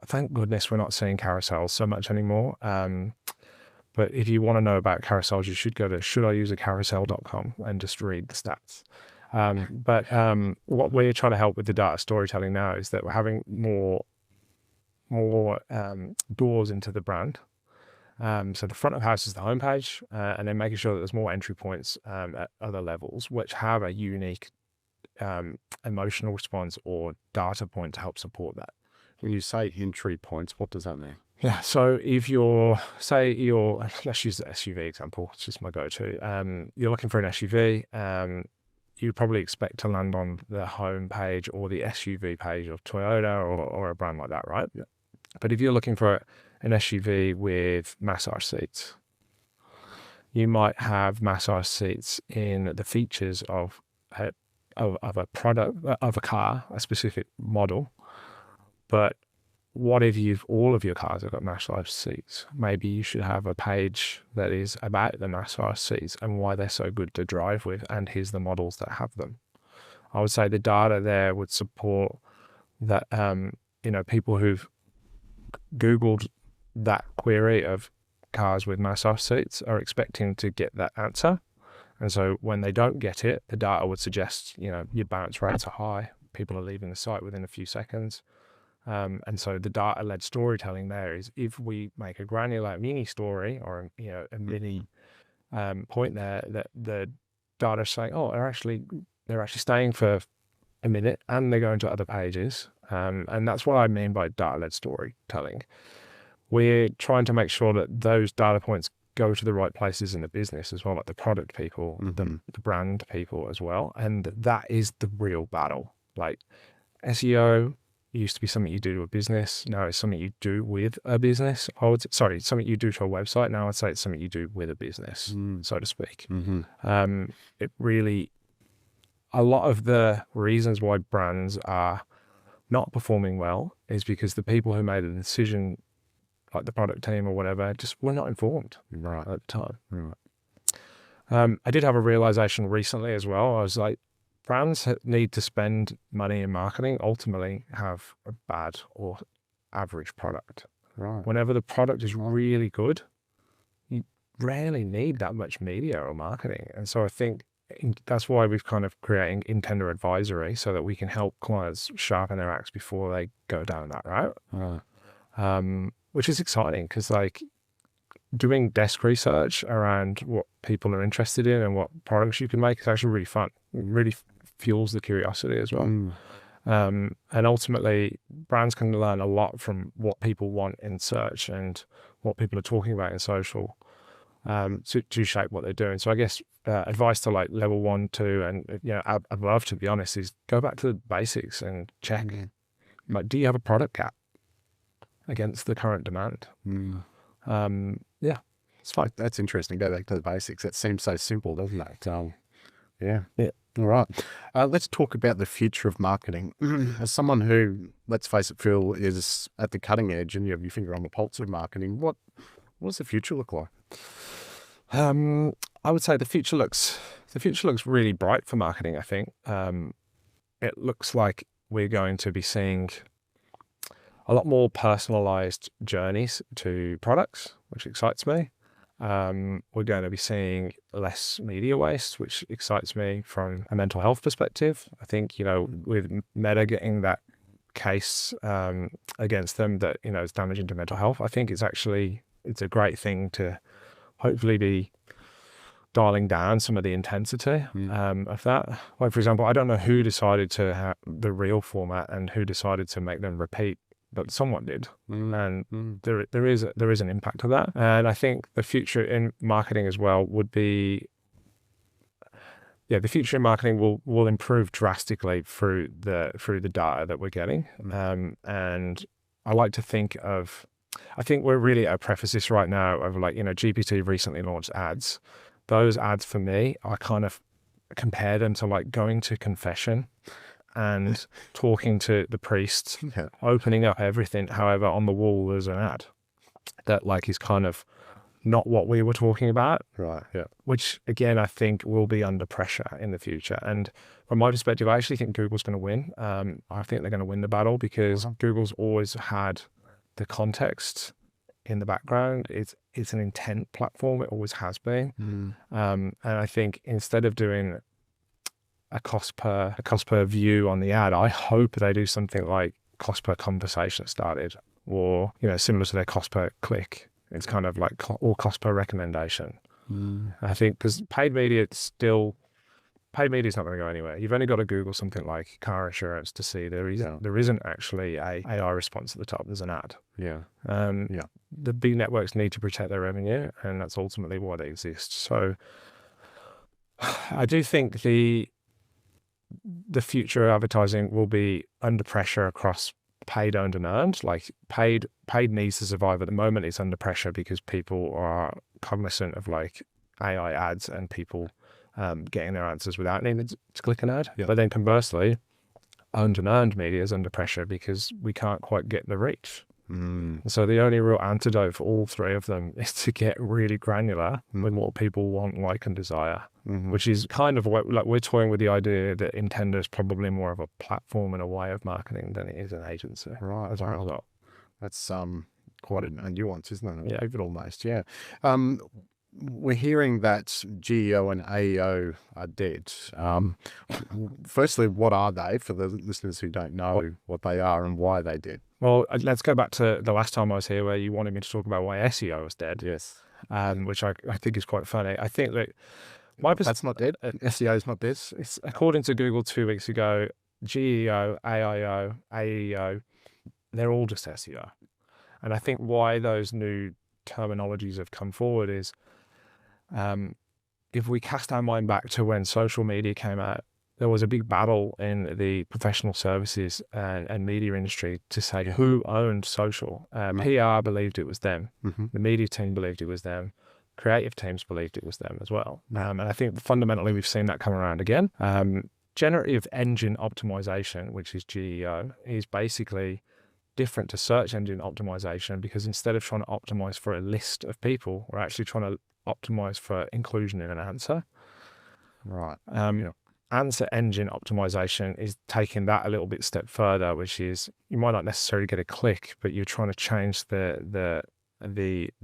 thank goodness we're not seeing carousels so much anymore. But if you want to know about carousels, you should go to shouldiuseacarousel.com and just read the stats. But what we're trying to help with the data storytelling now is that we're having more doors into the brand. So the front of house is the homepage, and then making sure that there's more entry points at other levels, which have a unique emotional response or data point to help support that. When you say entry points, what does that mean? Yeah, so if let's use the SUV example, it's just my go-to. You're looking for an SUV, you probably expect to land on the home page or the SUV page of Toyota or a brand like that, right? Yeah. But if you're looking for an SUV with massage seats, you might have massage seats in the features of a product, of a car, a specific model. But what if all of your cars have got massage seats? Maybe you should have a page that is about the massage seats and why they're so good to drive with, and here's the models that have them. I would say the data there would support that, people who've Googled that query of cars with massage seats are expecting to get that answer. And so when they don't get it, the data would suggest, your bounce rates are high. People are leaving the site within a few seconds. And so the data-led storytelling there is, if we make a granular mini story or a mini point there, that the data is saying, oh, they're actually staying for a minute and they're going to other pages. And that's what I mean by data-led storytelling. We're trying to make sure that those data points go to the right places in the business as well, like the product people, the brand people as well. And that is the real battle. Like SEO used to be something you do to a business. Now it's something you do with a business. Something you do to a website. Now I'd say it's something you do with a business, so to speak. It really, a lot of the reasons why brands are not performing well is because the people who made the decision, like the product team or whatever, just were not informed at the time. I did have a realization recently as well. I was like, brands need to spend money in marketing, ultimately have a bad or average product. Whenever the product is really good, you rarely need that much media or marketing. And so I think that's why we've kind of creating in-tender advisory, so that we can help clients sharpen their axe before they go down that route. Which is exciting, because like doing desk research around what people are interested in and what products you can make is actually really fun. It really fuels the curiosity as well. And ultimately, brands can learn a lot from what people want in search and what people are talking about in social, to shape what they're doing. So I guess advice to like level 1, 2, and I'd love to be honest, is go back to the basics and check. Like, do you have a product gap against the current demand? It's like, that's interesting. Go back to the basics. That seems so simple, doesn't it? Yeah. All right. Let's talk about the future of marketing. As someone who, let's face it, Phil, is at the cutting edge and you have your finger on the pulse of marketing, what does the future look like? I would say the future looks really bright for marketing, I think. It looks like we're going to be seeing a lot more personalized journeys to products, which excites me. We're going to be seeing less media waste, which excites me from a mental health perspective. I think, with Meta getting that case against them that, you know, is damaging to mental health. I think it's a great thing to hopefully be dialing down some of the intensity of that. Like, for example, I don't know who decided to have the reel format and who decided to make them repeat, but someone did. And there is an impact to that. And I think the future in marketing as well would be, the future in marketing will improve drastically through the data that we're getting. And I like to think of, I think we're really at a precipice right now of, like, you know, GPT recently launched ads. Those ads for me, I kind of compare them to like going to confession and talking to the priest, opening up everything. However, on the wall there's an ad that like is kind of not what we were talking about. Right. Yeah. Which again, I think will be under pressure in the future. And from my perspective, I actually think Google's going to win. I think they're going to win the battle because Google's always had the context in the background. It's an intent platform. It always has been. And I think instead of doing a cost per view on the ad, I hope they do something like cost per conversation started, or, you know, similar to their cost per click. It's kind of like or cost per recommendation. I think because paid media is not going to go anywhere. You've only got to Google something like car insurance to see there isn't actually a AI response at the top. There's an ad. The big networks need to protect their revenue, and that's ultimately why they exist. So I do think the future of advertising will be under pressure across paid, owned, and earned. Like paid needs to survive. At the moment, it's under pressure because people are cognizant of like AI ads and people getting their answers without needing to click an ad. But then conversely, owned and earned media is under pressure because we can't quite get the reach. So the only real antidote for all three of them is to get really granular with what people want, like, and desire, which is kind of what, like, we're toying with the idea that Intender is probably more of a platform and a way of marketing than it is an agency. Right. As a result. That's quite a nuance, isn't it? Yeah. Pivot almost. Yeah. We're hearing that GEO and AEO are dead. Firstly, what are they for the listeners who don't know what they are and why they did? Well, let's go back to the last time I was here where you wanted me to talk about why SEO was dead. Yes. Which I think is quite funny. I think that that's not dead. SEO is not dead. It's, according to Google 2 weeks ago, GEO, AIO, AEO, they're all just SEO. And I think why those new terminologies have come forward is, if we cast our mind back to when social media came out, there was a big battle in the professional services and media industry to say who owned social. PR believed it was them. The media team believed it was them. Creative teams believed it was them as well. And I think fundamentally we've seen that come around again. Generative engine optimization, which is GEO, is basically different to search engine optimization because instead of trying to optimize for a list of people, we're actually trying to optimize for inclusion in an answer. Right. Answer engine optimization is taking that a little bit step further, which is you might not necessarily get a click, but you're trying to change the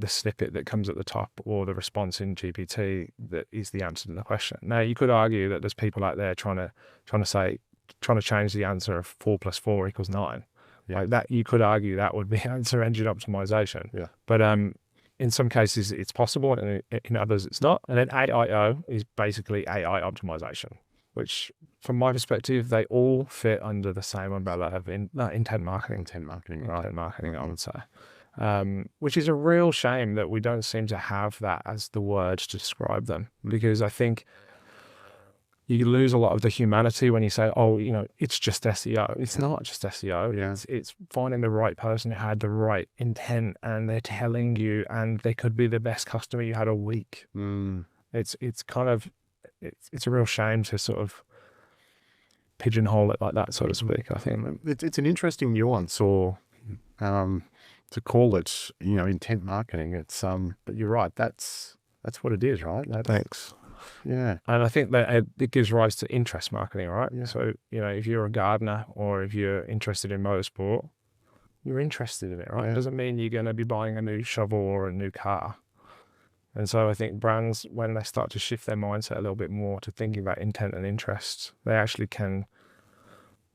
snippet that comes at the top or the response in GPT that is the answer to the question. Now, you could argue that there's people out there trying to change the answer of 4 + 4 = 9. Like that, you could argue that would be answer engine optimization. Yeah. But in some cases it's possible, and in others it's not. And then AIO is basically AI optimization, which from my perspective, they all fit under the same umbrella of intent marketing. Intent marketing, I would say. Which is a real shame that we don't seem to have that as the word to describe them, because I think you lose a lot of the humanity when you say, oh, you know, it's just SEO. It's not just SEO. Yeah. It's finding the right person who had the right intent and they're telling you, and they could be the best customer you had a week. It's a real shame to sort of pigeonhole it like that, so to speak, I think. It's an interesting nuance, or to call it, you know, intent marketing. It's but you're right, that's what it is, right? Thanks. Yeah. And I think that it gives rise to interest marketing, right? Yeah. So, you know, if you're a gardener or if you're interested in motorsport, you're interested in it, right? Yeah. It doesn't mean you're going to be buying a new shovel or a new car. And so I think brands, when they start to shift their mindset a little bit more to thinking about intent and interest, they actually can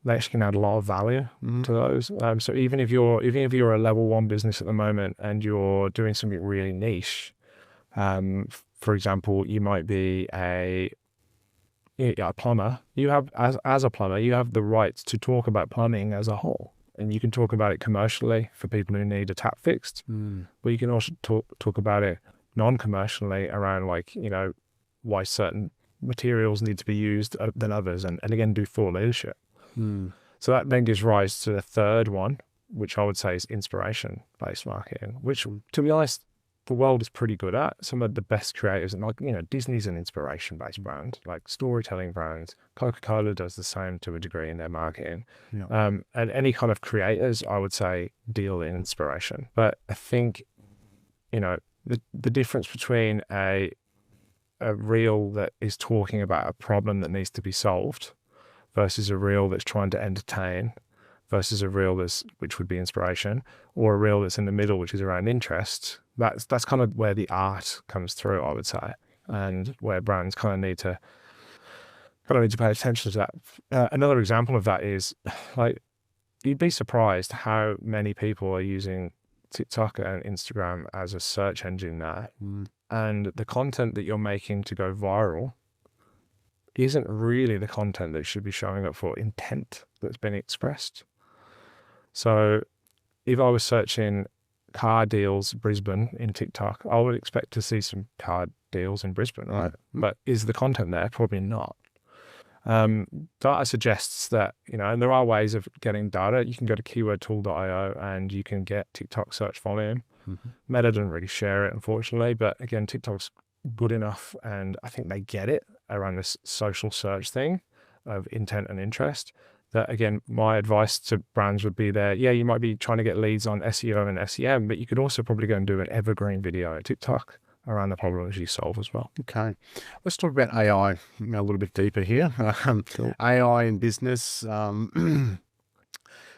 they actually can add a lot of value to those. So even if you're a level 1 business at the moment and you're doing something really niche, for example, you might be a plumber. You have as a plumber, you have the right to talk about plumbing as a whole, and you can talk about it commercially for people who need a tap fixed. But you can also talk about it non-commercially around, like, why certain materials need to be used than others, and again do thought leadership. So that then gives rise to the third one, which I would say is inspiration-based marketing, which, to be honest, the world is pretty good at. Some of the best creators, and Disney's an inspiration-based brand, like storytelling brands. Coca-Cola does the same to a degree in their marketing. And any kind of creators, I would say, deal in inspiration. But I think, the difference between a reel that is talking about a problem that needs to be solved versus a reel that's trying to entertain versus a reel which would be inspiration, or a reel that's in the middle, which is around interest. That's kind of where the art comes through, I would say, and where brands kind of need to pay attention to that. Another example of that is, like, you'd be surprised how many people are using TikTok and Instagram as a search engine now. And the content that you're making to go viral isn't really the content that should be showing up for intent that's been expressed. So if I was searching car deals Brisbane in TikTok, I would expect to see some car deals in Brisbane, right? But is the content there? Probably not. Data suggests that, and there are ways of getting data. You can go to keywordtool.io and you can get TikTok search volume. Meta doesn't really share it, unfortunately, but again, TikTok's good enough, and I think they get it around this social search thing of intent and interest. That, again, my advice to brands would be there. Yeah, you might be trying to get leads on SEO and SEM, but you could also probably go and do an evergreen video at TikTok around the problems you solve as well. Okay. Let's talk about AI a little bit deeper here. Cool. AI in business.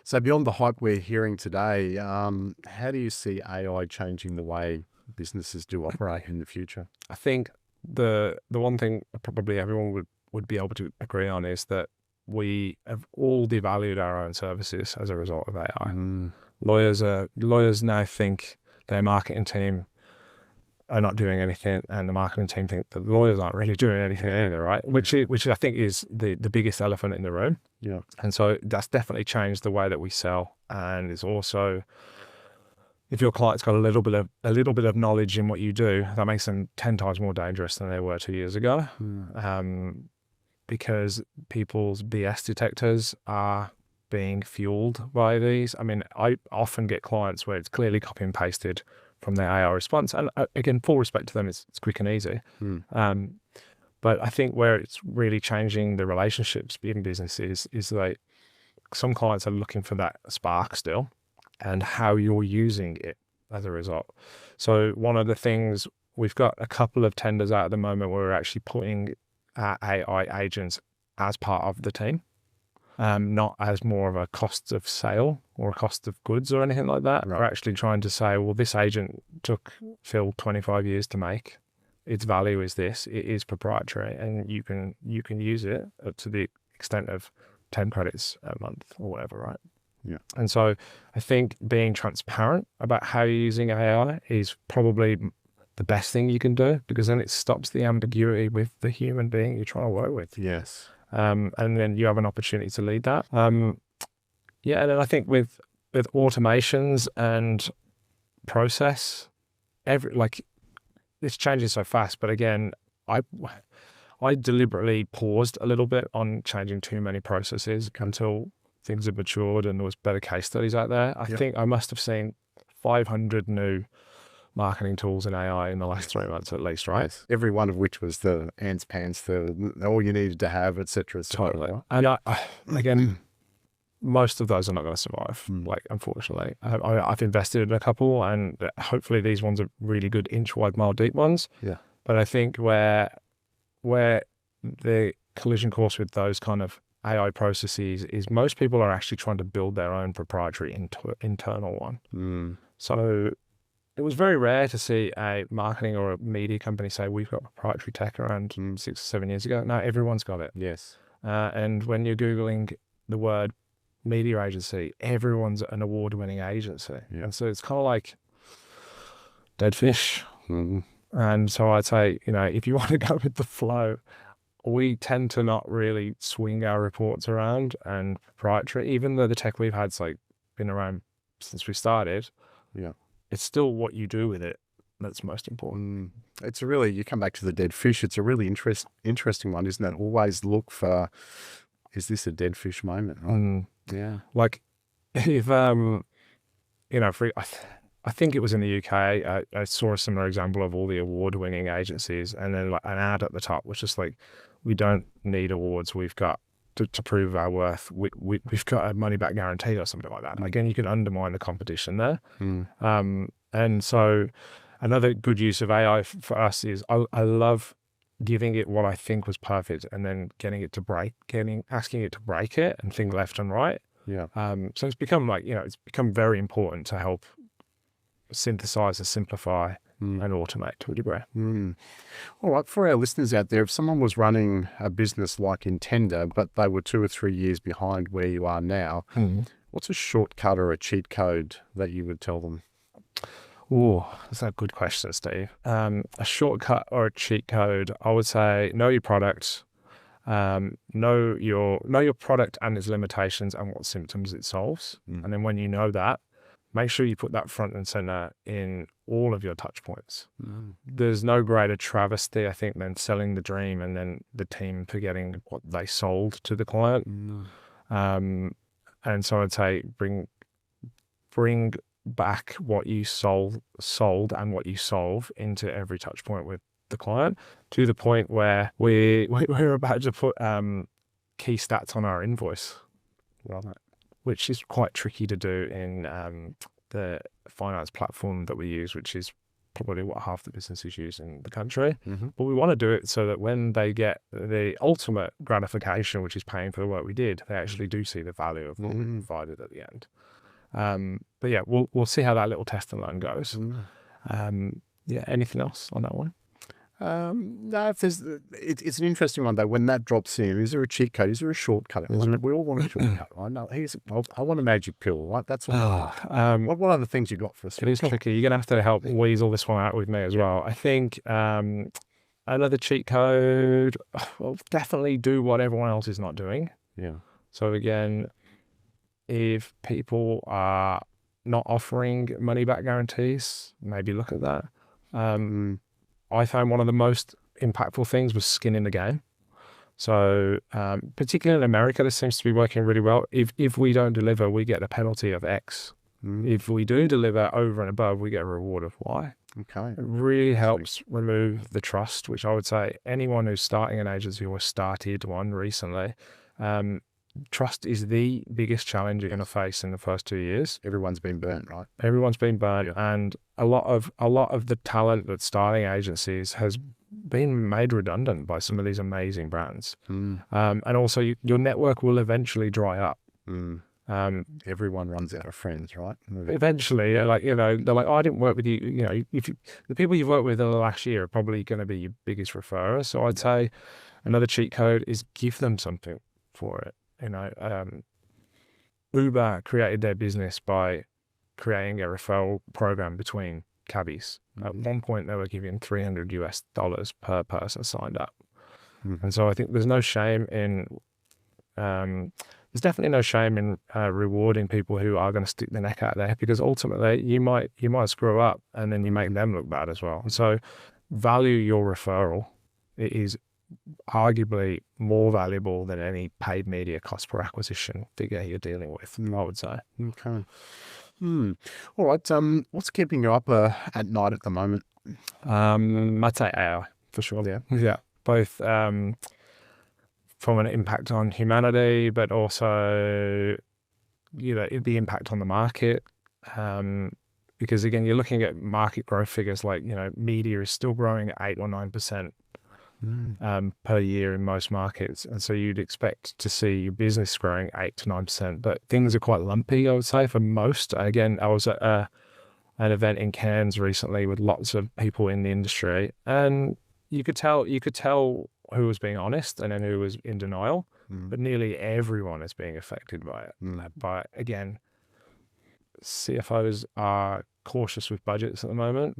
So beyond the hype we're hearing today, how do you see AI changing the way businesses do operate in the future? I think the one thing probably everyone would be able to agree on is that we have all devalued our own services as a result of AI. Lawyers now think their marketing team are not doing anything, and the marketing team think that the lawyers aren't really doing anything either, right? Which I think is the biggest elephant in the room. Yeah. And so that's definitely changed the way that we sell, and it's also, if your client's got a little bit of knowledge in what you do, that makes them 10 times more dangerous than they were 2 years ago. Because people's BS detectors are being fueled by these. I mean, I often get clients where it's clearly copy and pasted from their AI response. And again, full respect to them, it's quick and easy. But I think where it's really changing the relationships in business is like some clients are looking for that spark still, and how you're using it as a result. So one of the things, we've got a couple of tenders out at the moment where we're actually putting AI agents as part of the team, not as more of a cost of sale or a cost of goods or anything like that. Right. We're actually trying to say, well, this agent took Phil 25 years to make. Its value is this. It is proprietary, and you can use it to the extent of 10 credits a month or whatever, right? Yeah. And so I think being transparent about how you're using AI is probably the best thing you can do, because then it stops the ambiguity with the human being you're trying to work with. Yes. And then you have an opportunity to lead that. And then I think with automations and process, it's changing so fast. But again, I deliberately paused a little bit on changing too many processes until things had matured and there was better case studies out there. I think I must have seen 500 new marketing tools in AI in the last 3 months at least, right? Yes. Every one of which was the ants pants, all you needed to have, etc. Totally. And again, most of those are not going to survive, unfortunately. I've invested in a couple, and hopefully these ones are really good inch wide, mile deep ones. Yeah. But I think where the collision course with those kind of AI processes is most people are actually trying to build their own proprietary internal one. So it was very rare to see a marketing or a media company say, we've got proprietary tech around 6 or 7 years ago. Now everyone's got it. Yes. And when you're Googling the word media agency, everyone's an award-winning agency. Yeah. And so it's kind of like dead fish. Mm-hmm. And so I'd say, if you want to go with the flow, we tend to not really swing our reports around and proprietary, even though the tech we've had's like been around since we started. Yeah. It's still what you do with it that's most important. It's you come back to the dead fish. It's a really interesting one, isn't it? Always look for, is this a dead fish moment? Right? Yeah. Like if, I think it was in the UK, I saw a similar example of all the award-winning agencies, and then like an ad at the top, which is like, we don't need awards. We've got to prove our worth. We've got a money-back guarantee or something like that. Again, you can undermine the competition there. And so another good use of AI for us is I love giving it what I think was perfect and then getting it to asking it to break it and think left and right. Yeah. So it's become it's become very important to help synthesize and simplify and automate to a degree. All right, for our listeners out there, if someone was running a business like Intender, but they were 2 or 3 years behind where you are now, what's a shortcut or a cheat code that you would tell them? Oh, that's a good question, Steve. A shortcut or a cheat code, I would say know your product, know your product and its limitations and what symptoms it solves. And then when you know that, make sure you put that front and center in all of your touch points. There's no greater travesty, I think, than selling the dream and then the team forgetting what they sold to the client. And so I'd say bring back what you sold and what you solve into every touch point with the client, to the point where we're about to put key stats on our invoice. Right. Which is quite tricky to do in the finance platform that we use, which is probably what half the businesses use in the country. But we want to do it so that when they get the ultimate gratification, which is paying for the work we did, they actually do see the value of what we provided at the end. But yeah, we'll see how that little test and learn goes. Anything else on that one? No, it's an interesting one though. When that drops in, is there a cheat code? Is there a shortcut? We all want a shortcut. I know. I want a magic pill. Right? That's what. What are the things you got for us? It is tricky. You're gonna have to help weasel this one out with me as well. I think another cheat code. Well, definitely do what everyone else is not doing. Yeah. So again, if people are not offering money back guarantees, maybe look at that. I found one of the most impactful things was skin in the game. So particularly in America, this seems to be working really well. If we don't deliver, we get a penalty of X. If we do deliver over and above, we get a reward of Y. Okay. It really helps remove the trust, which I would say anyone who's starting an agency or started one recently, trust is the biggest challenge you're going to face in the first 2 years. Everyone's been burnt, right? Everyone's been burnt, and a lot of the talent that's starting agencies has been made redundant by some of these amazing brands. And also your network will eventually dry up. Everyone runs out of friends, right? Eventually, they're like, oh, I didn't work with you. The people you've worked with in the last year are probably going to be your biggest referrer. So I'd say another cheat code is give them something for it. Uber created their business by creating a referral program between cabbies. At one point, they were giving $300 per person signed up. And so I think there's no shame in, there's definitely no shame in rewarding people who are going to stick their neck out there, because ultimately you might screw up and then you make them look bad as well. And so value your referral. It is arguably more valuable than any paid media cost per acquisition figure you're dealing with, I would say. Okay. All right. What's keeping you up at night at the moment? I'd say AI for sure. Yeah. Both from an impact on humanity, but also the impact on the market. Because again, you're looking at market growth figures like media is still growing at 8 or 9%. Per year in most markets, and so you'd expect to see your business growing 8 to 9%, but things are quite lumpy, I would say, for most. Again, I was at an event in Cairns recently with lots of people in the industry, and you could tell who was being honest and then who was in denial. But nearly everyone is being affected by it. But again, CFOs are cautious with budgets at the moment.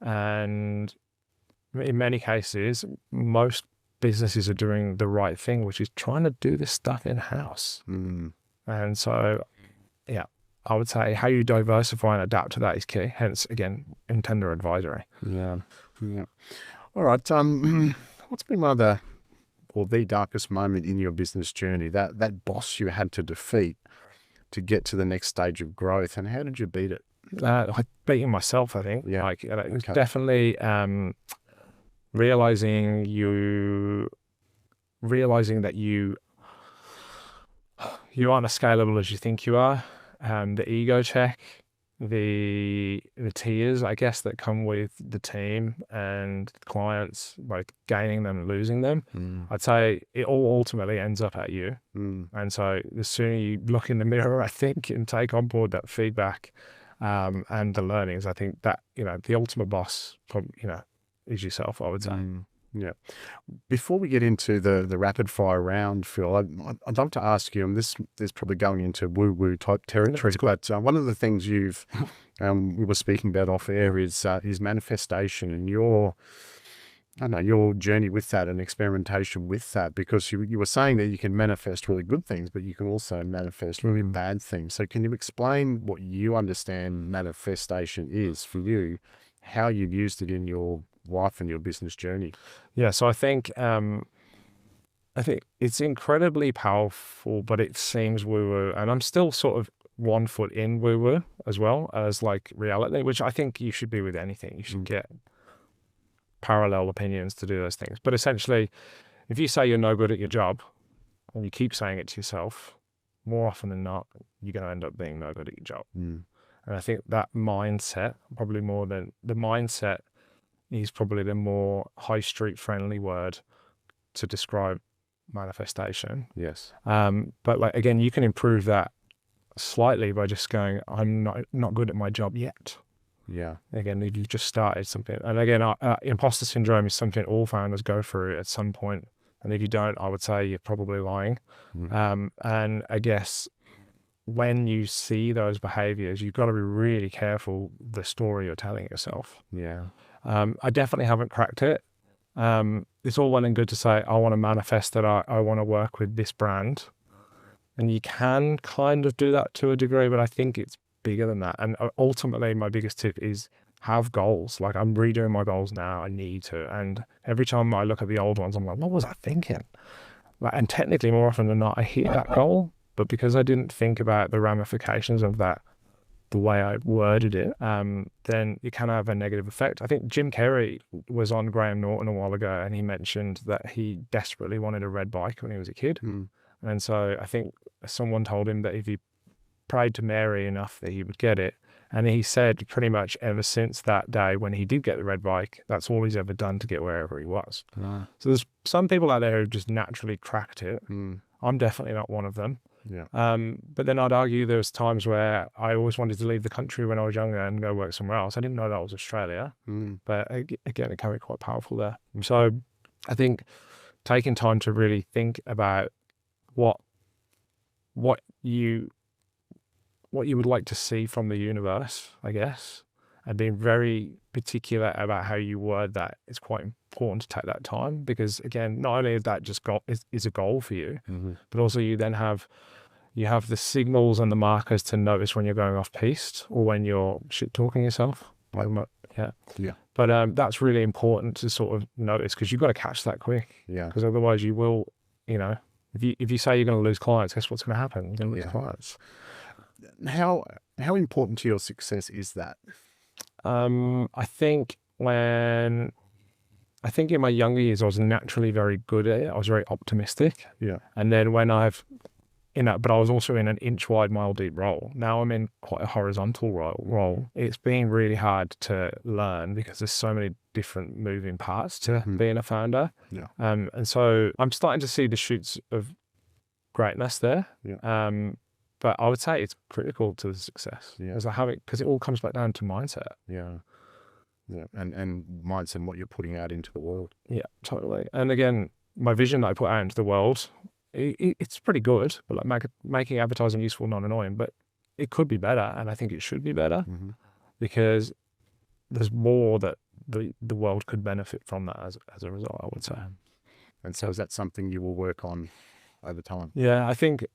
And in many cases, most businesses are doing the right thing, which is trying to do this stuff in-house. And so, yeah, I would say how you diversify and adapt to that is key. Hence, again, intender advisory. Yeah. All right. What's been one of the darkest moment in your business journey? That boss you had to defeat to get to the next stage of growth, and how did you beat it? Like beating myself, I think. Yeah. Like definitely realizing that you aren't as scalable as you think you are. The ego check, the tears, I guess, that come with the team and clients, like gaining them and losing them. I'd say it all ultimately ends up at you. And so the sooner you look in the mirror, I think, and take on board that feedback and the learnings, I think that, the ultimate boss, is yourself, I would say. Yeah. Before we get into the rapid fire round, Phil, I'd love to ask you, and this is probably going into woo-woo type territory, but one of the things we were speaking about off air is manifestation, and your journey with that and experimentation with that, because you were saying that you can manifest really good things, but you can also manifest really bad things. So can you explain what you understand manifestation is for you, how you've used it in your life and your business journey? Yeah, so I think it's incredibly powerful, but it seems woo-woo, and I'm still sort of 1 foot in woo-woo as well as like reality, which I think you should be with anything. You should get parallel opinions to do those things. But essentially, if you say you're no good at your job and you keep saying it to yourself, more often than not, you're going to end up being no good at your job. And I think that mindset, probably more than the mindset, is probably the more high street friendly word to describe manifestation. Yes. But like, again, you can improve that slightly by just going, I'm not good at my job yet. Yeah. Again, you just started something. And again, imposter syndrome is something all founders go through at some point. And if you don't, I would say you're probably lying. And I guess when you see those behaviors, you've got to be really careful the story you're telling yourself. Yeah. I definitely haven't cracked it. It's all well and good to say, I want to manifest that I want to work with this brand. And you can kind of do that to a degree, but I think it's bigger than that. And ultimately, my biggest tip is have goals. Like, I'm redoing my goals now. I need to. And every time I look at the old ones, I'm like, what was I thinking? And technically, more often than not, I hit that goal. But because I didn't think about the ramifications of that, the way I worded it, then it can have a negative effect. I think Jim Carrey was on Graham Norton a while ago, and he mentioned that he desperately wanted a red bike when he was a kid. And so I think someone told him that if he prayed to Mary enough that he would get it. And he said pretty much ever since that day when he did get the red bike, that's all he's ever done to get wherever he was. So there's some people out there who just naturally cracked it. I'm definitely not one of them. Yeah. But then I'd argue there was times where I always wanted to leave the country when I was younger and go work somewhere else. I didn't know that was Australia, but again, it can be quite powerful there. So I think taking time to really think about what you would like to see from the universe, I guess, and being very particular about how you word that, it's quite important to take that time, because again, not only is that just is a goal for you, but also you then have the signals and the markers to notice when you're going off piste or when you're shit talking yourself. Yeah. But that's really important to sort of notice, because you've got to catch that quick. Yeah. Because otherwise you will, if you say you're going to lose clients, guess what's going to happen? You're going to lose clients. How important to your success is that? I think in my younger years, I was naturally very good at it. I was very optimistic. Yeah. And then but I was also in an inch wide, mile deep role. Now I'm in quite a horizontal role. It's been really hard to learn because there's so many different moving parts to being a founder. Yeah. And so I'm starting to see the shoots of greatness there. Yeah. But I would say it's critical to the success. Yeah. Because it all comes back down to mindset. Yeah. Yeah, and mindset and what you're putting out into the world. Yeah, totally. And again, my vision that I put out into the world, it's pretty good, but like making advertising useful, not annoying, but it could be better. And I think it should be better because there's more that the world could benefit from that as a result, I would say. And so is that something you will work on over time? Yeah, I think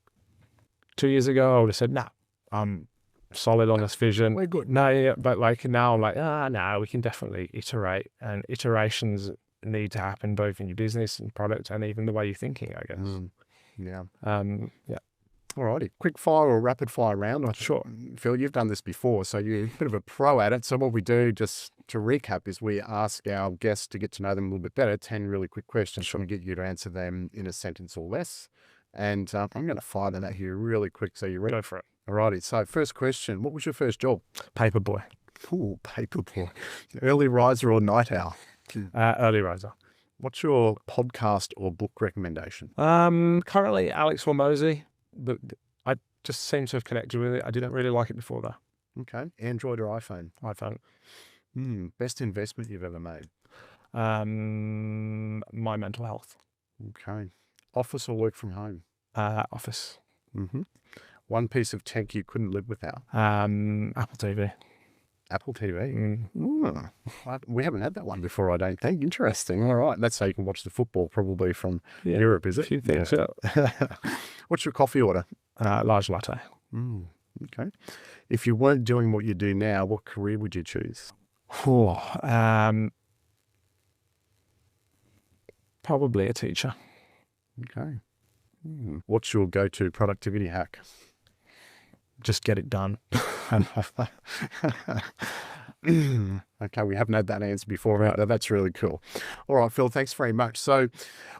2 years ago I would have said, nah, I'm solid on this vision. We're good. No, yeah, but like now I'm like, no, we can definitely iterate, and iterations need to happen both in your business and product and even the way you're thinking, I guess. Yeah. Yeah. Alrighty. Quick fire or rapid fire round? Sure. Phil, you've done this before, so you're a bit of a pro at it. So what we do, just to recap, is we ask our guests to get to know them a little bit better, 10 really quick questions. Trying to get you to answer them in a sentence or less. And I'm going to fire them at you really quick, so you're ready. Go for it. Alrighty. So first question, what was your first job? Paperboy. Ooh, paperboy. Early riser or night owl? Early riser. What's your podcast or book recommendation? Currently Alex Hormozy, but I just seem to have connected with it. I didn't really like it before though. Okay. Android or iPhone? iPhone. Best investment you've ever made? My mental health. Okay. Office or work from home? Office. One piece of tech you couldn't live without? Apple TV. Apple TV. We haven't had that one before, I don't think. Interesting. All right. That's how you can watch the football, probably from Europe, is it? A few things. Yeah. What's your coffee order? Large latte. Okay. If you weren't doing what you do now, what career would you choose? Probably a teacher. Okay. What's your go-to productivity hack? Just get it done. Okay, we haven't had that answer before. That's really cool. All right, Phil, thanks very much. So,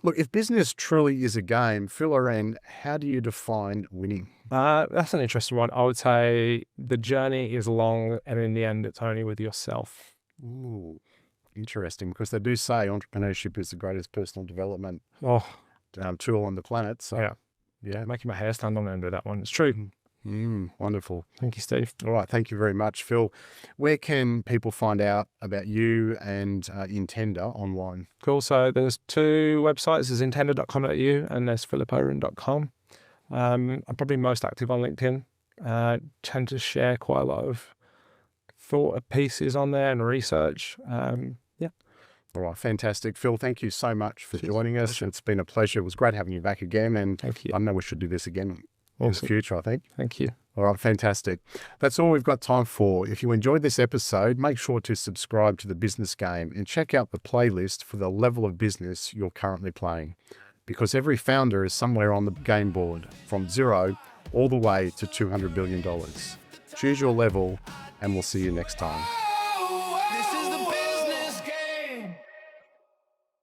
look, if business truly is a game, Phil Ohren, how do you define winning? That's an interesting one. I would say the journey is long, and in the end, it's only with yourself. Ooh, interesting, because they do say entrepreneurship is the greatest personal development tool on the planet. So, yeah, making my hair stand on the end of that one. It's true. Wonderful. Thank you, Steve. All right. Thank you very much, Phil. Where can people find out about you and Intender online? Cool. So there's 2 websites. There's intender.com.au and there's philopohren.com. I'm probably most active on LinkedIn. Tend to share quite a lot of thought pieces on there and research. All right. Fantastic. Phil, thank you so much for joining us. It's been a pleasure. It was great having you back again. And thank you. I know we should do this again. In the future, I think. Thank you. All right, fantastic. That's all we've got time for. If you enjoyed this episode, make sure to subscribe to The Business Game and check out the playlist for the level of business you're currently playing. Because every founder is somewhere on the game board, from 0 all the way to $200 billion. Choose your level, and we'll see you next time.